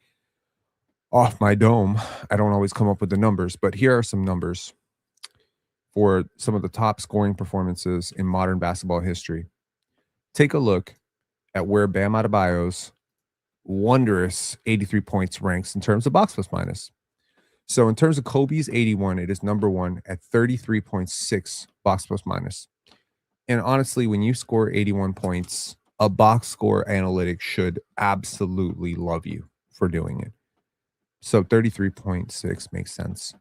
Speaker 1: dome, I don't always come up with the numbers. But here are some numbers for some of the top scoring performances in modern basketball history. Take a look at where Bam Adebayo's wondrous 83 points ranks in terms of box plus minus. So in terms of Kobe's 81, it is number one at 33.6 box plus minus. And honestly, when you score 81 points, a box score analytic should absolutely love you for doing it. So 33.6 makes sense.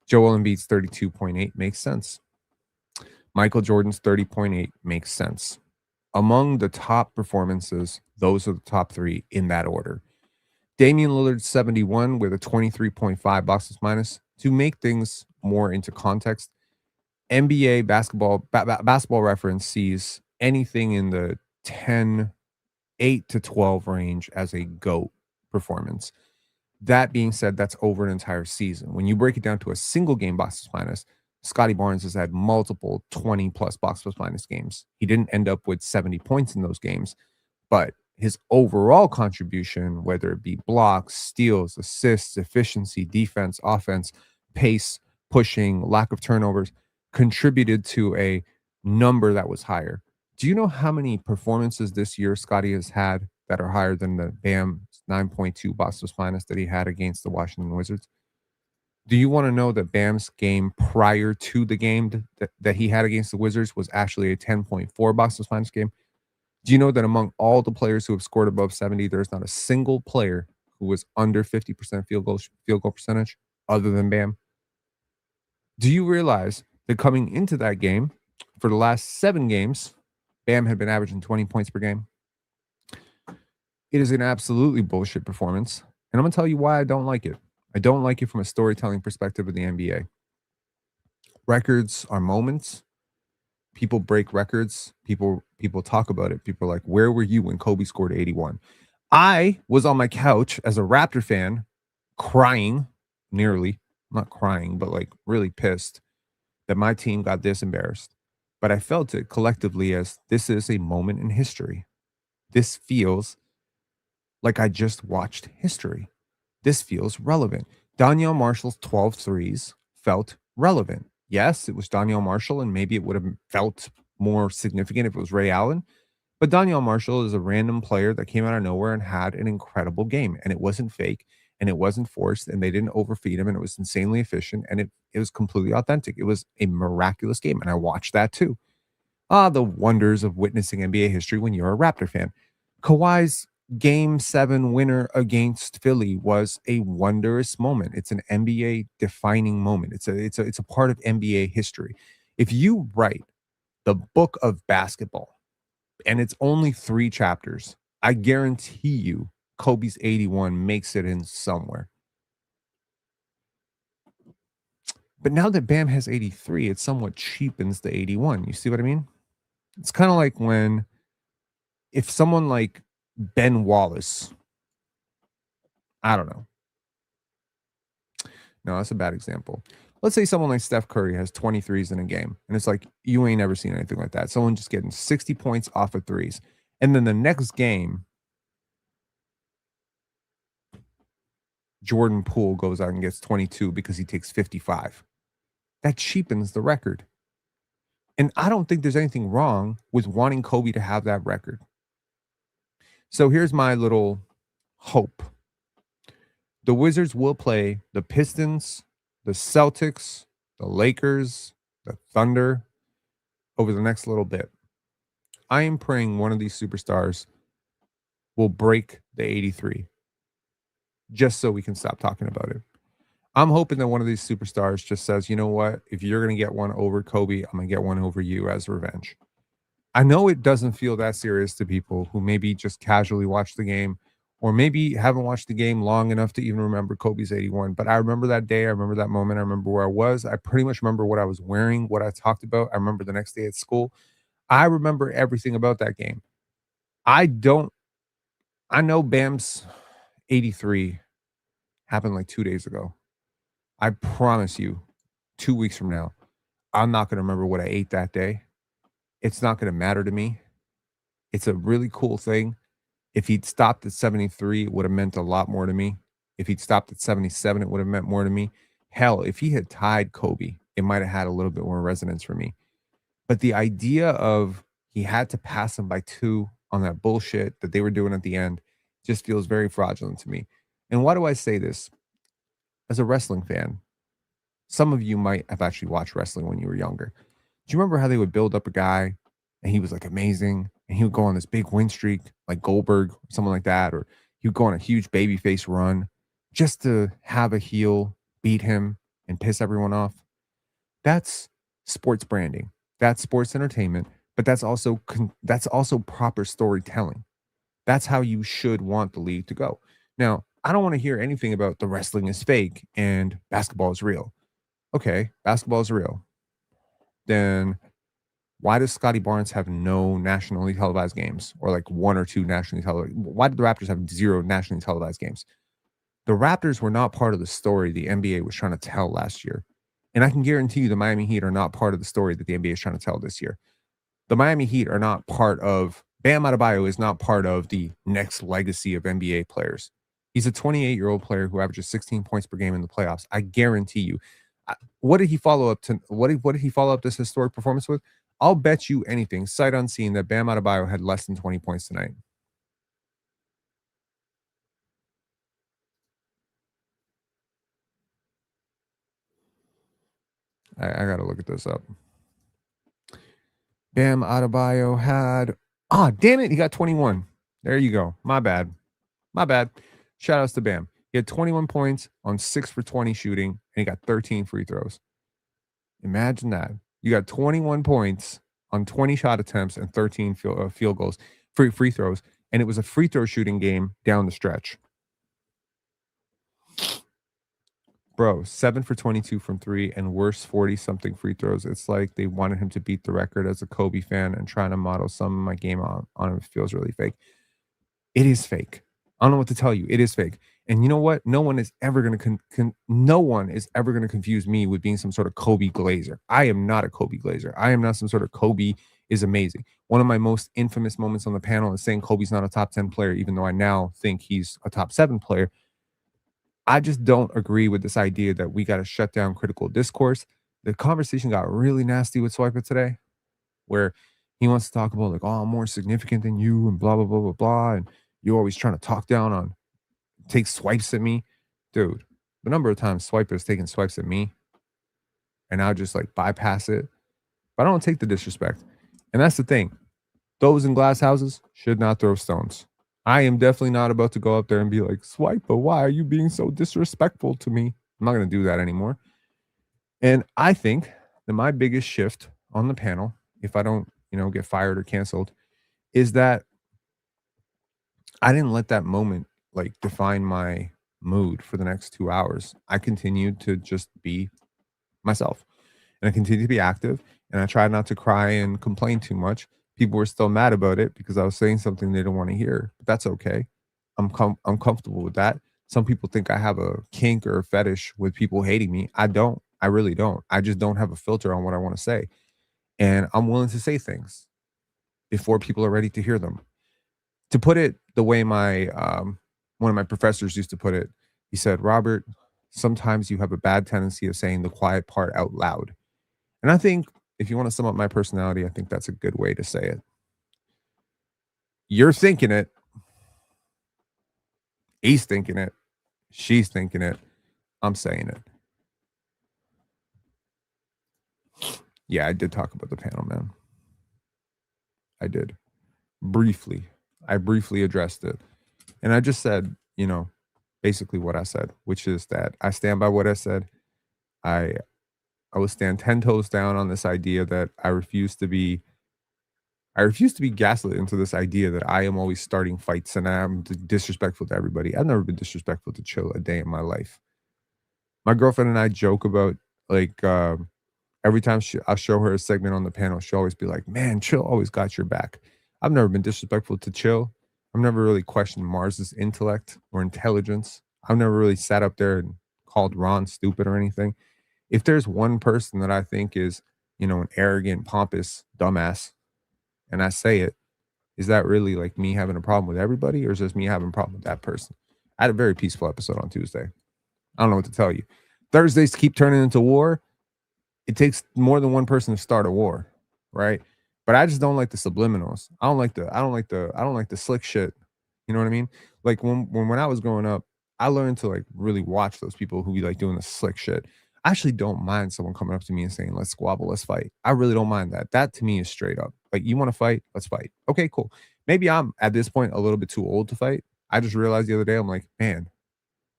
Speaker 1: Joel Embiid's 32.8 makes sense. Michael Jordan's 30.8 makes sense. Among the top performances, those are the top three in that order. Damian Lillard 71 with a 23.5 box plus minus. To make things more into context, NBA basketball reference sees anything in the 8 to 12 range as a GOAT performance. That being said, that's over an entire season. When you break it down to a single game box plus minus, Scotty Barnes has had multiple 20 plus box plus minus games. He didn't end up with 70 points in those games, but his overall contribution, whether it be blocks, steals, assists, efficiency, defense, offense, pace, pushing, lack of turnovers, contributed to a number that was higher. Do you know how many performances this year Scotty has had that are higher than the Bam 9.2 box plus minus that he had against the Washington Wizards? Do you want to know that Bam's game prior to the game that he had against the Wizards was actually a 10.4 box plus minus game? Do you know that among all the players who have scored above 70, there's not a single player who was under 50% field goal percentage other than Bam? Do you realize that coming into that game, for the last 7 games, Bam had been averaging 20 points per game? It is an absolutely bullshit performance, and I'm going to tell you why I don't like it. I don't like it from a storytelling perspective of the NBA. Records are moments. People break records. People talk about it. People are like, where were you when Kobe scored 81? I was on my couch as a Raptor fan crying, not crying, but like really pissed that my team got this embarrassed. But I felt it collectively as this is a moment in history. This feels like I just watched history. This feels relevant. Donyell Marshall's 12 threes felt relevant. Yes, it was Donyell Marshall, and maybe it would have felt more significant if it was Ray Allen. But Danielle Marshall is a random player that came out of nowhere and had an incredible game. And it wasn't fake and it wasn't forced and they didn't overfeed him and it was insanely efficient and it was completely authentic. It was a miraculous game. And I watched that too. Ah, the wonders of witnessing NBA history when you're a Raptor fan. Kawhi's game 7 winner against Philly was a wondrous moment. It's an NBA defining moment. It's a part of NBA history. If you write the book of basketball and it's only 3 chapters, I guarantee you Kobe's 81 makes it in somewhere. But now that Bam has 83, it somewhat cheapens the 81. You see what I mean? It's kind of like when if someone like Ben Wallace, I don't know. No, that's a bad example. Let's say someone like Steph Curry has 23s in a game, and it's like you ain't ever seen anything like that. Someone just getting 60 points off of threes. And then the next game, Jordan Poole goes out and gets 22 because he takes 55. That cheapens the record. And I don't think there's anything wrong with wanting Kobe to have that record. So here's my little hope. The Wizards will play the Pistons, the Celtics, the Lakers, the Thunder over the next little bit. I am praying one of these superstars will break the 83 just so we can stop talking about it. I'm hoping that one of these superstars just says, you know what? If you're going to get one over Kobe, I'm going to get one over you as revenge. I know it doesn't feel that serious to people who maybe just casually watch the game or maybe haven't watched the game long enough to even remember Kobe's 81. But I remember that day. I remember that moment. I remember where I was. I pretty much remember what I was wearing, what I talked about. I remember the next day at school. I remember everything about that game. I know Bam's 83 happened like 2 days ago. I promise you, 2 weeks from now, I'm not going to remember what I ate that day. It's not going to matter to me. It's a really cool thing. If he'd stopped at 73, it would have meant a lot more to me. If he'd stopped at 77, it would have meant more to me. Hell, if he had tied Kobe, it might have had a little bit more resonance for me. But the idea of he had to pass him by 2 on that bullshit that they were doing at the end just feels very fraudulent to me. And why do I say this? As a wrestling fan, some of you might have actually watched wrestling when you were younger. Do you remember how they would build up a guy and he was like amazing and he would go on this big win streak like Goldberg or someone like that, or he would go on a huge babyface run just to have a heel beat him and piss everyone off? That's sports branding. That's sports entertainment, but that's also proper storytelling. That's how you should want the league to go. Now, I don't want to hear anything about the wrestling is fake and basketball is real. Okay, basketball is real. Then why does Scotty Barnes have no nationally televised games or like 1 or 2 nationally televised? Why did the Raptors have 0 nationally televised games? The Raptors were not part of the story the NBA was trying to tell last year. And I can guarantee you the Miami Heat are not part of the story that the NBA is trying to tell this year. The Miami Heat are not part of, Bam Adebayo is not part of the next legacy of NBA players. He's a 28-year-old player who averages 16 points per game in the playoffs. I guarantee you. What did he follow up to? What did he follow up this historic performance with? I'll bet you anything, sight unseen, that Bam Adebayo had less than 20 points tonight. I got to look at this up. Bam Adebayo had, damn it, he got 21. There you go. My bad. Shout outs to Bam. He had 21 points on 6 for 20 shooting, and he got 13 free throws. Imagine that. You got 21 points on 20 shot attempts and 13 field goals, free throws, and it was a free throw shooting game down the stretch. Bro, 7 for 22 from 3 and worse 40-something free throws. It's like they wanted him to beat the record as a Kobe fan and trying to model some of my game on him. It feels really fake. It is fake. I don't know what to tell you. It is fake. And you know what? No one is ever going to confuse me with being some sort of Kobe glazer. I am not a Kobe glazer. I am not some sort of Kobe is amazing. One of my most infamous moments on the panel is saying Kobe's not a top 10 player, even though I now think he's a top 7 player. I just don't agree with this idea that we got to shut down critical discourse. The conversation got really nasty with Swiper today. where he wants to talk about like, oh, I'm more significant than you and blah, blah, blah, blah, blah. And you're always trying to talk down on, take swipes at me. Dude, the number of times Swipe has taken swipes at me and I'll just like bypass it. But I don't take the disrespect. And that's the thing. Those in glass houses should not throw stones. I am definitely not about to go up there and be like, Swipe, but why are you being so disrespectful to me? I'm not going to do that anymore. And I think that my biggest shift on the panel, if I don't, get fired or canceled, is that I didn't let that moment like define my mood for the next 2 hours. I continued to just be myself and I continued to be active and I tried not to cry and complain too much. People were still mad about it because I was saying something they didn't want to hear, but that's okay. I'm comfortable with that. Some people think I have a kink or a fetish with people hating me. I don't. I really don't. I just don't have a filter on what I want to say. And I'm willing to say things before people are ready to hear them. To put it the way my one of my professors used to put it, he said, Robert, sometimes you have a bad tendency of saying the quiet part out loud. And I think if you want to sum up my personality, I think that's a good way to say it. You're thinking it. He's thinking it. She's thinking it. I'm saying it. Yeah, I did talk about the panel, man. I did. Briefly. I briefly addressed it. And I just said, basically what I said, which is that I stand by what I said. I will stand 10 toes down on this idea that I refuse to be gaslit into this idea that I am always starting fights and I'm disrespectful to everybody. I've never been disrespectful to Chill a day in my life. My girlfriend and I joke about like every time I show her a segment on the panel, she'll always be like, man, Chill always got your back. I've never been disrespectful to Chill. I've never really questioned Mars's intellect or intelligence. I've never really sat up there and called Ron stupid or anything. If there's one person that I think is, an arrogant, pompous dumbass, and I say it, is that really like me having a problem with everybody or is just me having a problem with that person? I had a very peaceful episode on Tuesday. I don't know what to tell you. Thursdays keep turning into war. It takes more than one person to start a war, right? But I just don't like the subliminals. I don't like the slick shit. You know what I mean? Like when I was growing up, I learned to like really watch those people who be like doing the slick shit. I actually don't mind someone coming up to me and saying, let's squabble, let's fight. I really don't mind that. That to me is straight up. Like, you want to fight? Let's fight. Okay, cool. Maybe I'm at this point a little bit too old to fight. I just realized the other day, I'm like, man,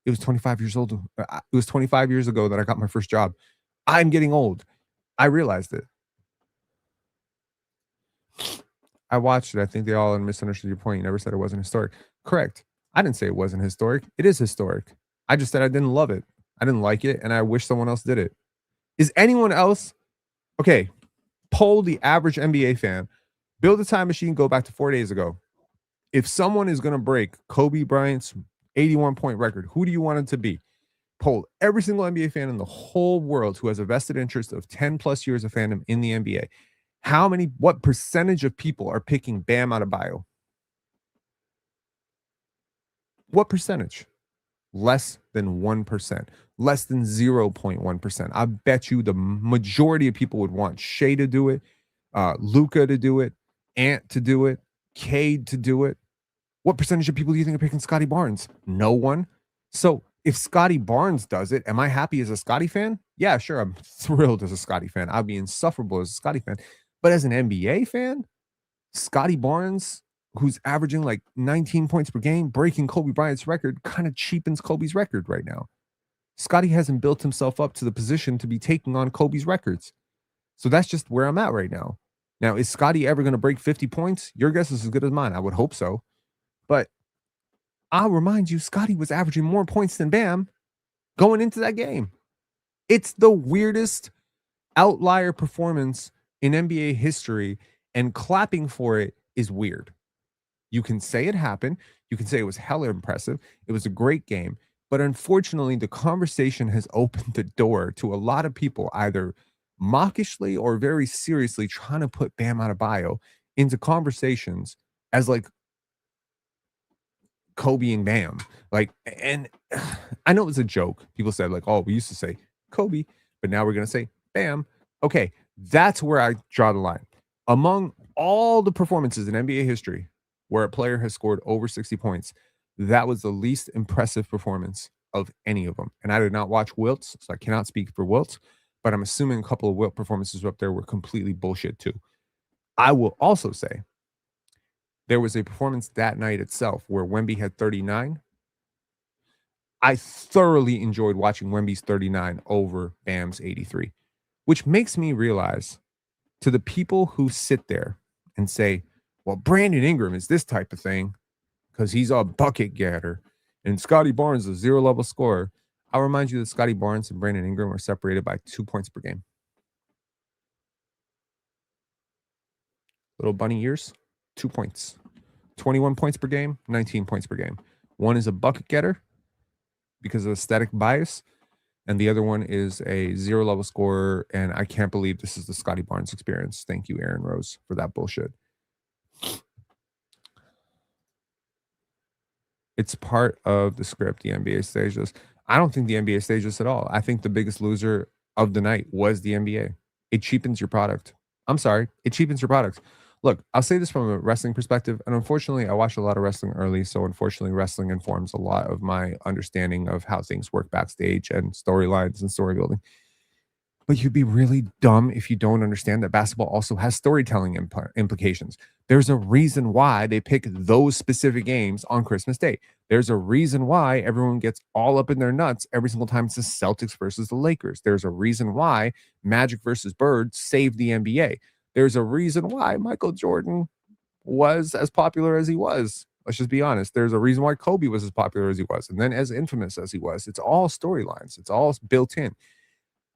Speaker 1: it was 25 years old. It was 25 years ago that I got my first job. I'm getting old. I realized it. I watched it. I think they all misunderstood your point. You never said it wasn't historic. Correct. I didn't say it wasn't historic. It is historic. I just said I didn't love it. I didn't like it, and I wish someone else did it. Is anyone else okay? Poll the average NBA fan. Build a time machine. Go back to 4 days ago. If someone is going to break Kobe Bryant's 81-point record, who do you want it to be? Poll every single NBA fan in the whole world who has a vested interest of 10 plus years of fandom in the NBA. What percentage of people are picking Bam Adebayo? What percentage? Less than 1%, less than 0.1%. I bet you the majority of people would want Shea to do it, Luca to do it, Ant to do it, Cade to do it. What percentage of people do you think are picking Scotty Barnes? No one. So if Scotty Barnes does it, am I happy as a Scotty fan? Yeah, sure. I'm thrilled as a Scotty fan. I'd be insufferable as a Scotty fan. But as an NBA fan, Scotty Barnes, who's averaging like 19 points per game, breaking Kobe Bryant's record, kind of cheapens Kobe's record right now. Scotty hasn't built himself up to the position to be taking on Kobe's records. So that's just where I'm at right now. Now, is Scotty ever going to break 50 points? Your guess is as good as mine. I would hope so. But I'll remind you, Scotty was averaging more points than Bam going into that game. It's the weirdest outlier performance in NBA history, and clapping for it is weird. You can say it happened. You can say it was hella impressive. It was a great game. But unfortunately, the conversation has opened the door to a lot of people either mawkishly or very seriously trying to put Bam Adebayo into conversations as like Kobe and Bam. Like, and I know it was a joke. People said like, oh, we used to say Kobe, but now we're going to say Bam. Okay, that's where I draw the line. Among all the performances in NBA history where a player has scored over 60 points, that was the least impressive performance of any of them. And I did not watch Wilt's, so I cannot speak for Wilt's, but I'm assuming a couple of Wilt performances up there were completely bullshit too. I will also say there was a performance that night itself where Wemby had 39. I thoroughly enjoyed watching Wemby's 39 over Bam's 83, which makes me realize, to the people who sit there and say, well, Brandon Ingram is this type of thing because he's a bucket getter and Scotty Barnes is a zero level scorer. I'll remind you that Scotty Barnes and Brandon Ingram are separated by 2 points per game. Little bunny years, 2 points. 21 points per game, 19 points per game. One is a bucket getter because of aesthetic bias, and the other one is a zero level scorer. And I can't believe this is the Scotty Barnes experience. Thank you, Aaron Rose, for that bullshit. It's part of the script, the NBA stages. I don't think the NBA stages at all. I think the biggest loser of the night was the NBA. It cheapens your product. I'm sorry, it cheapens your product. Look, I'll say this from a wrestling perspective, and unfortunately, I watched a lot of wrestling early, so unfortunately, wrestling informs a lot of my understanding of how things work backstage and storylines and story building. But you'd be really dumb if you don't understand that basketball also has storytelling implications. There's a reason why they pick those specific games on Christmas Day. There's a reason why everyone gets all up in their nuts every single time it's the Celtics versus the Lakers. There's a reason why Magic versus Bird saved the NBA. There's a reason why Michael Jordan was as popular as he was. Let's just be honest. There's a reason why Kobe was as popular as he was, and then as infamous as he was. It's all storylines. It's all built in.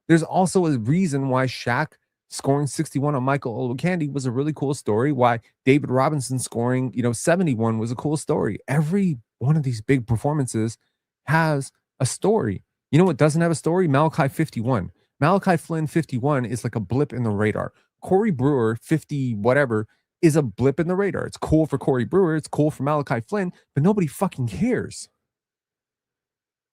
Speaker 1: There's also a reason why Shaq scoring 61 on Michael Olowokandi was a really cool story. Why David Robinson scoring, 71 was a cool story. Every one of these big performances has a story. You know what doesn't have a story? Malachi 51. Malachi Flynn 51 is like a blip in the radar. Corey Brewer 50 whatever is a blip in the radar. It's cool for Corey Brewer. It's cool for Malachi Flynn, but nobody fucking cares.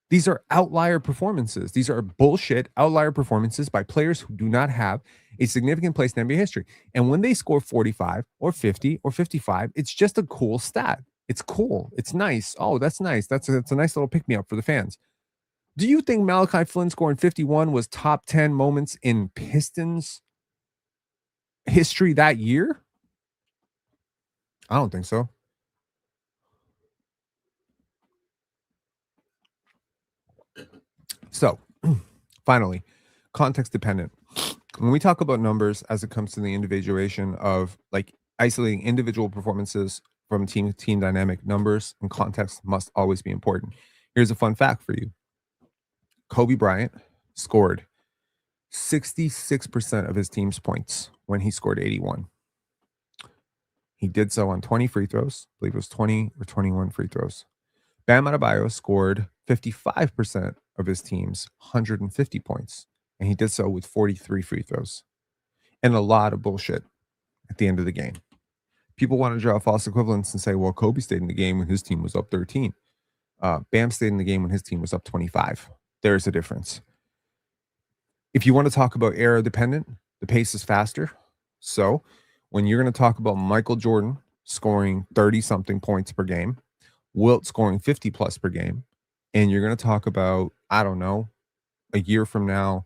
Speaker 1: These are outlier performances. These are bullshit outlier performances by players who do not have a significant place in NBA history. And when they score 45 or 50 or 55, it's just a cool stat. It's cool. It's nice. Oh, that's nice. That's a nice little pick-me-up for the fans. Do you think Malachi Flynn scoring 51 was top 10 moments in Pistons history that year? I don't think so. So, finally, context dependent. When we talk about numbers as it comes to the individuation of like isolating individual performances from team to team dynamic, numbers and context must always be important. Here's a fun fact for you. Kobe Bryant scored 66% of his team's points when he scored 81. He did so on 20 free throws. I believe it was 20 or 21 free throws. Bam Adebayo scored 55% of his team's 150 points, and he did so with 43 free throws. And a lot of bullshit at the end of the game. People want to draw false equivalence and say, well, Kobe stayed in the game when his team was up 13. Bam stayed in the game when his team was up 25. There's a difference. If you want to talk about era dependent, the pace is faster. So when you're going to talk about Michael Jordan scoring 30-something points per game, Wilt scoring 50 plus per game, and you're going to talk about, I don't know, a year from now,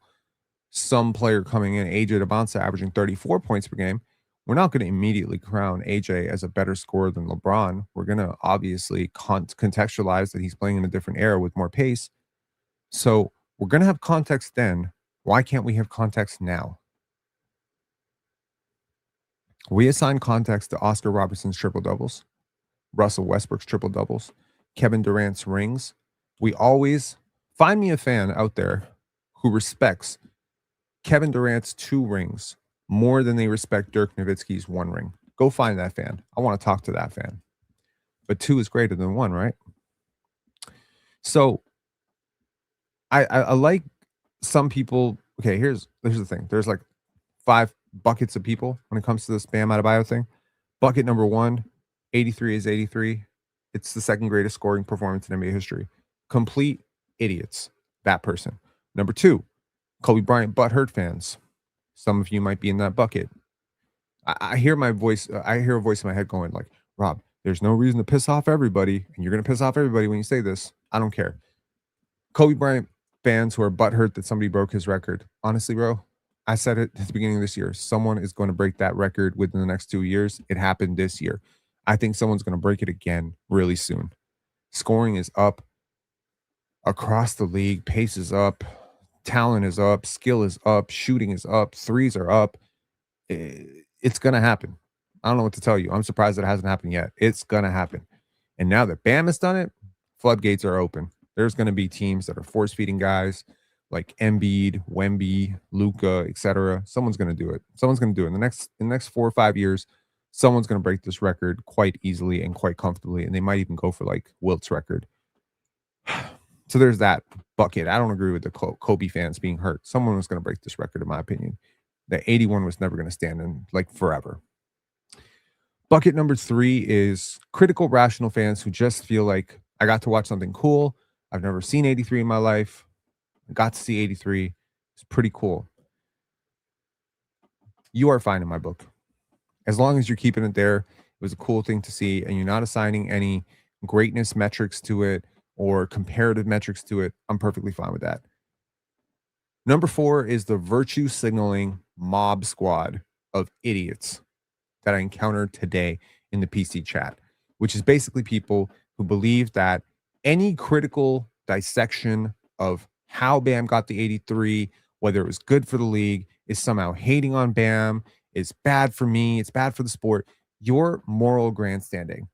Speaker 1: some player coming in, AJ Debonsa averaging 34 points per game, we're not going to immediately crown AJ as a better scorer than LeBron. We're going to obviously contextualize that he's playing in a different era with more pace. So we're going to have context then. Why can't we have context now? We assign context to Oscar Robertson's triple doubles, Russell Westbrook's triple doubles, Kevin Durant's rings. We always find me a fan out there who respects Kevin Durant's 2 rings more than they respect Dirk Nowitzki's 1 ring. Go find that fan. I want to talk to that fan. But 2 is greater than 1, right? So I like some people. Okay, here's the thing. There's like 5 buckets of people when it comes to this Bam Adebayo thing. Bucket number 1, 83 is 83. It's the second greatest scoring performance in NBA history. Complete idiots, that person. Number 2, Kobe Bryant butthurt fans. Some of you might be in that bucket. I hear my voice. I hear a voice in my head going like, Rob, there's no reason to piss off everybody. And you're going to piss off everybody when you say this. I don't care. Kobe Bryant fans who are butthurt that somebody broke his record. Honestly, bro, I said it at the beginning of this year. Someone is going to break that record within the next 2 years. It happened this year. I think someone's going to break it again really soon. Scoring is up across the league. Pace is up. Talent is up. Skill is up. Shooting is up. Threes are up. It's going to happen. I don't know what to tell you. I'm surprised it hasn't happened yet. It's going to happen. And now that Bam has done it, floodgates are open. There's going to be teams that are force feeding guys like Embiid, Wemby, Luka, etc. Someone's going to do it. Someone's going to do it in the next 4 or 5 years. Someone's going to break this record quite easily and quite comfortably, and they might even go for like Wilt's record. So there's that bucket. I don't agree with the Kobe fans being hurt. Someone was going to break this record, in my opinion. The 81 was never going to stand in like forever. Bucket number 3 is critical, rational fans who just feel like I got to watch something cool. I've never seen 83 in my life. I got to see 83. It's pretty cool. You are fine in my book. As long as you're keeping it there, it was a cool thing to see, and you're not assigning any greatness metrics to it or comparative metrics to it. I'm perfectly fine with that. Number 4 is the virtue signaling mob squad of idiots that I encountered today in the PC chat, which is basically people who believe that any critical dissection of how Bam got the 83, whether it was good for the league, is somehow hating on Bam, is bad for me, it's bad for the sport. You're moral grandstanding.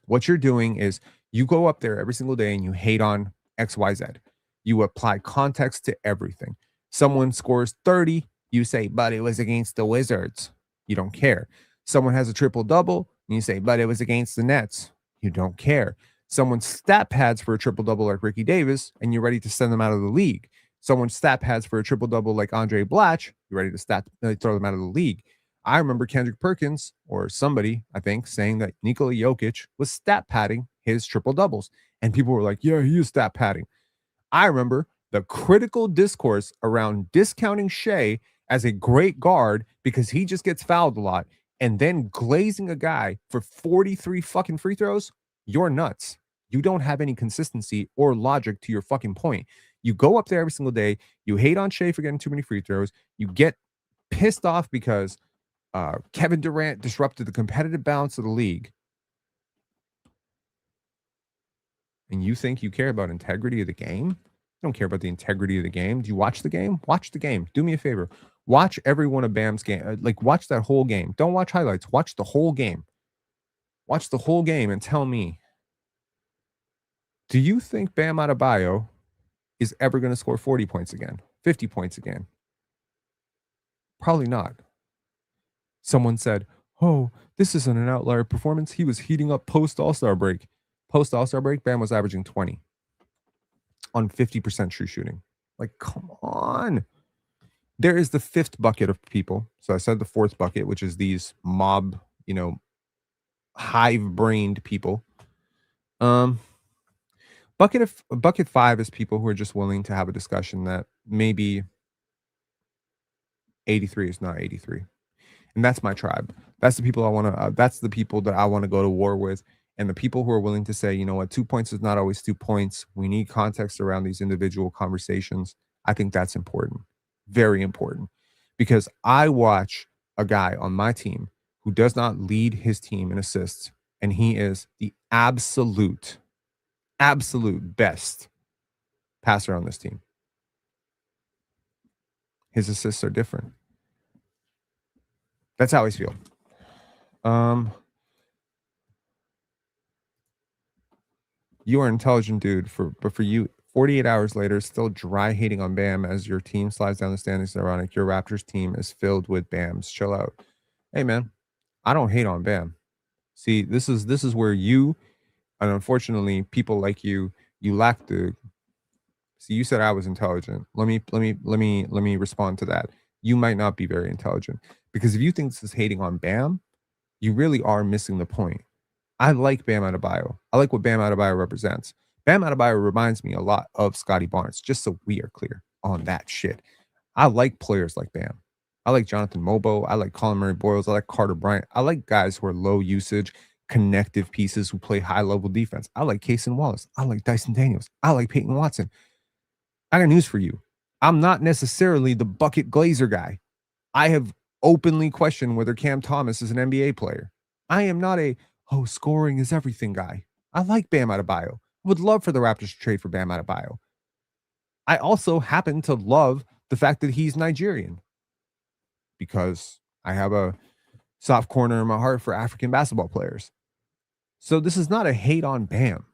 Speaker 1: What you're doing is you go up there every single day and you hate on XYZ. You apply context to everything. Someone scores 30, you say, but it was against the Wizards. You don't care. Someone has a triple-double, and you say, but it was against the Nets. You don't care. Someone stat pads for a triple-double like Ricky Davis, and you're ready to send them out of the league. Someone stat pads for a triple-double like Andre Blatch, you're ready to throw them out of the league. I remember Kendrick Perkins, or somebody, I think, saying that Nikola Jokic was stat padding his triple-doubles. And people were like, yeah, he is stat padding. I remember the critical discourse around discounting Shea as a great guard because he just gets fouled a lot, and then glazing a guy for 43 fucking free throws. You're nuts. You don't have any consistency or logic to your fucking point. You go up there every single day. You hate on Shea for getting too many free throws. You get pissed off because Kevin Durant disrupted the competitive balance of the league. And you think you care about integrity of the game? You don't care about the integrity of the game. Do you watch the game? Watch the game. Do me a favor. Watch every one of Bam's game. Like, watch that whole game. Don't watch highlights. Watch the whole game. Watch the whole game and tell me, do you think Bam Adebayo is ever going to score 40 points again? 50 points again? Probably not. Someone said, oh, this isn't an outlier performance. He was heating up post All-Star break. Post All-Star break, Bam was averaging 20 on 50% true shooting. Like, come on. There is the 5th bucket of people. So I said the 4th bucket, which is these mob, hive-brained people. Bucket 5 is people who are just willing to have a discussion that maybe 83 is not 83. And that's my tribe. That's the people I want to, that's the people that I want to go to war with. And the people who are willing to say, you know what, 2 points is not always 2 points. We need context around these individual conversations. I think that's important. Very important. Because I watch a guy on my team who does not lead his team in assists. And he is the absolute best passer on this team. His assists are different. That's how I feel. You are an intelligent dude, but for you, 48 hours later, still dry hating on Bam as your team slides down the standings. Ironic. Your Raptors team is filled with Bams. Chill out. Hey man, I don't hate on Bam. See, this is where you, and unfortunately, people like you lack the. See, you said I was intelligent. Let me respond to that. You might not be very intelligent, because if you think this is hating on Bam, you really are missing the point. I like Bam Adebayo. I like what Bam Adebayo represents. Bam Adebayo reminds me a lot of Scotty Barnes, just so we are clear on that shit. I like players like Bam. I like Jonathan Mobo. I like Colin Murray Boyles. I like Carter Bryant. I like guys who are low usage, connective pieces who play high level defense. I like Cason Wallace. I like Dyson Daniels. I like Peyton Watson. I got news for you. I'm not necessarily the bucket glazer guy. I have openly questioned whether Cam Thomas is an NBA player. I am not a, oh, scoring is everything guy. I like Bam Adebayo. Would love for the Raptors to trade for Bam Adebayo. I also happen to love the fact that he's Nigerian because I have a soft corner in my heart for African basketball players. So this is not a hate on Bam.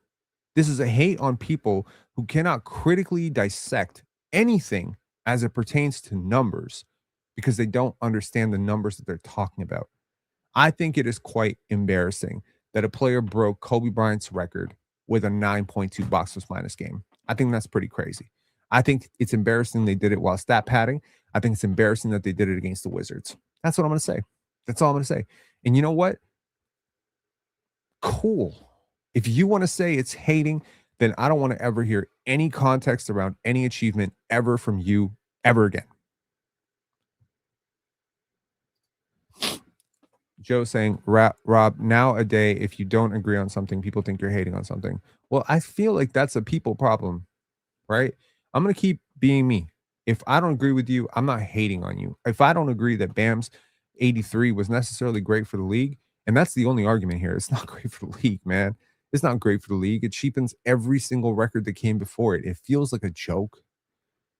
Speaker 1: This is a hate on people who cannot critically dissect anything as it pertains to numbers because they don't understand the numbers that they're talking about. I think it is quite embarrassing that a player broke Kobe Bryant's record with a 9.2 box plus minus game. I think that's pretty crazy. I think it's embarrassing they did it while stat padding. I think it's embarrassing that they did it against the Wizards. That's what I'm going to say. That's all I'm going to say. And you know what? Cool. If you want to say it's hating, then I don't want to ever hear any context around any achievement ever from you ever again. Joe saying, Rob, nowadays, if you don't agree on something, people think you're hating on something. Well, I feel like that's a people problem, right? I'm going to keep being me. If I don't agree with you, I'm not hating on you. If I don't agree that Bam's 83 was necessarily great for the league, and that's the only argument here, it's not great for the league, man. It's not great for the league. It cheapens every single record that came before it. It feels like a joke.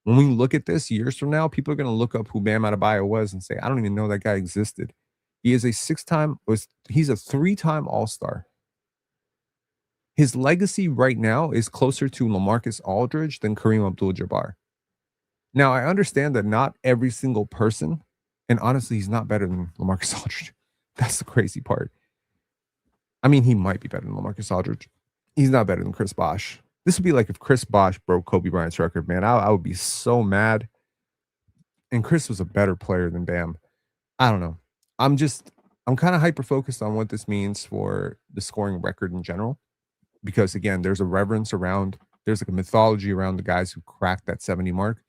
Speaker 1: When we look at this years from now, people are going to look up who Bam Adebayo was and say, I don't even know that guy existed. He is he's a 3-time All-Star. His legacy right now is closer to LaMarcus Aldridge than Kareem Abdul-Jabbar. Now, I understand that not every single person, and honestly, he's not better than LaMarcus Aldridge. That's the crazy part. I mean, he might be better than LaMarcus Aldridge. He's not better than Chris Bosh. This would be like if Chris Bosh broke Kobe Bryant's record, man. I would be so mad. And Chris was a better player than Bam. I don't know. I'm kind of hyper focused on what this means for the scoring record in general. Because again, there's like a mythology around the guys who cracked that 70 mark.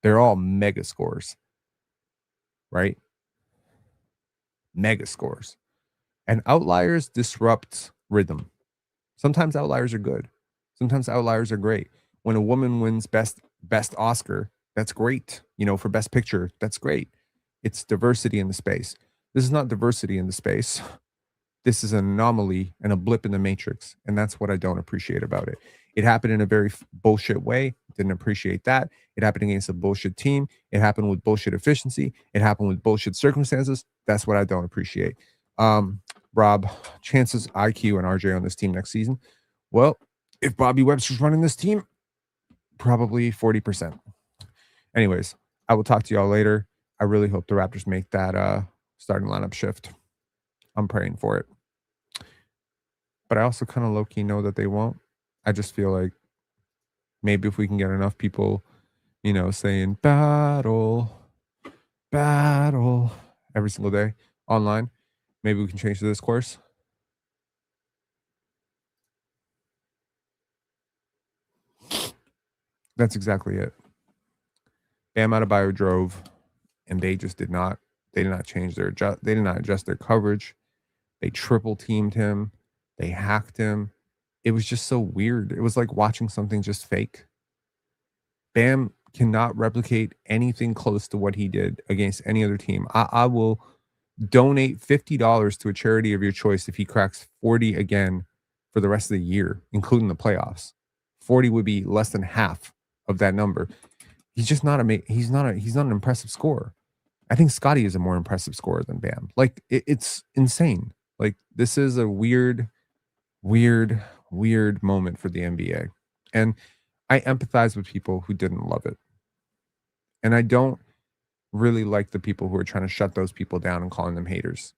Speaker 1: They're all mega scores, right? Mega scores. And outliers disrupt rhythm. Sometimes outliers are good. Sometimes outliers are great. When a woman wins best Oscar, that's great. For best picture, that's great. It's diversity in the space. This is not diversity in the space. This is an anomaly and a blip in the matrix. And that's what I don't appreciate about it. It happened in a very bullshit way. Didn't appreciate that. It happened against a bullshit team. It happened with bullshit efficiency. It happened with bullshit circumstances. That's what I don't appreciate. Rob, chances IQ and RJ on this team next season. Well, if Bobby Webster's running this team, probably 40%. Anyways, I will talk to y'all later. I really hope the Raptors make that starting lineup shift. I'm praying for it. But I also kind of low-key know that they won't. I just feel like maybe if we can get enough people, saying battle every single day online, maybe we can change the discourse. That's exactly it. Bam Adebayo drove, and they just did not change they did not adjust their coverage. They triple teamed him. They hacked him. It was just so weird. It was like watching something just fake. Bam cannot replicate anything close to what he did against any other team. I will donate $50 to a charity of your choice if he cracks 40 again for the rest of the year, including the playoffs. 40 would be less than half of that number. He's just not he's not an impressive scorer. I think Scotty is a more impressive scorer than Bam. Like it's insane. Like this is a weird moment for the NBA. And I empathize with people who didn't love it. And I don't really like the people who are trying to shut those people down and calling them haters.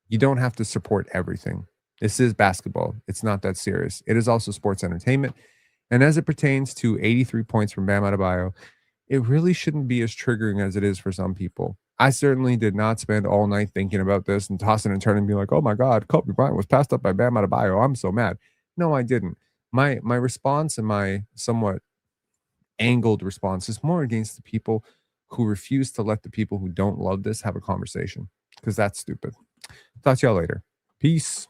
Speaker 1: You don't have to support everything. This is basketball. It's not that serious. It is also sports entertainment. And as it pertains to 83 points from Bam Adebayo, it really shouldn't be as triggering as it is for some people. I certainly did not spend all night thinking about this and tossing and turning and being like, oh my God, Kobe Bryant was passed up by Bam Adebayo. I'm so mad. No, I didn't. My response and my somewhat angled response is more against the people who refuse to let the people who don't love this have a conversation, because that's stupid. Talk to y'all later. Peace.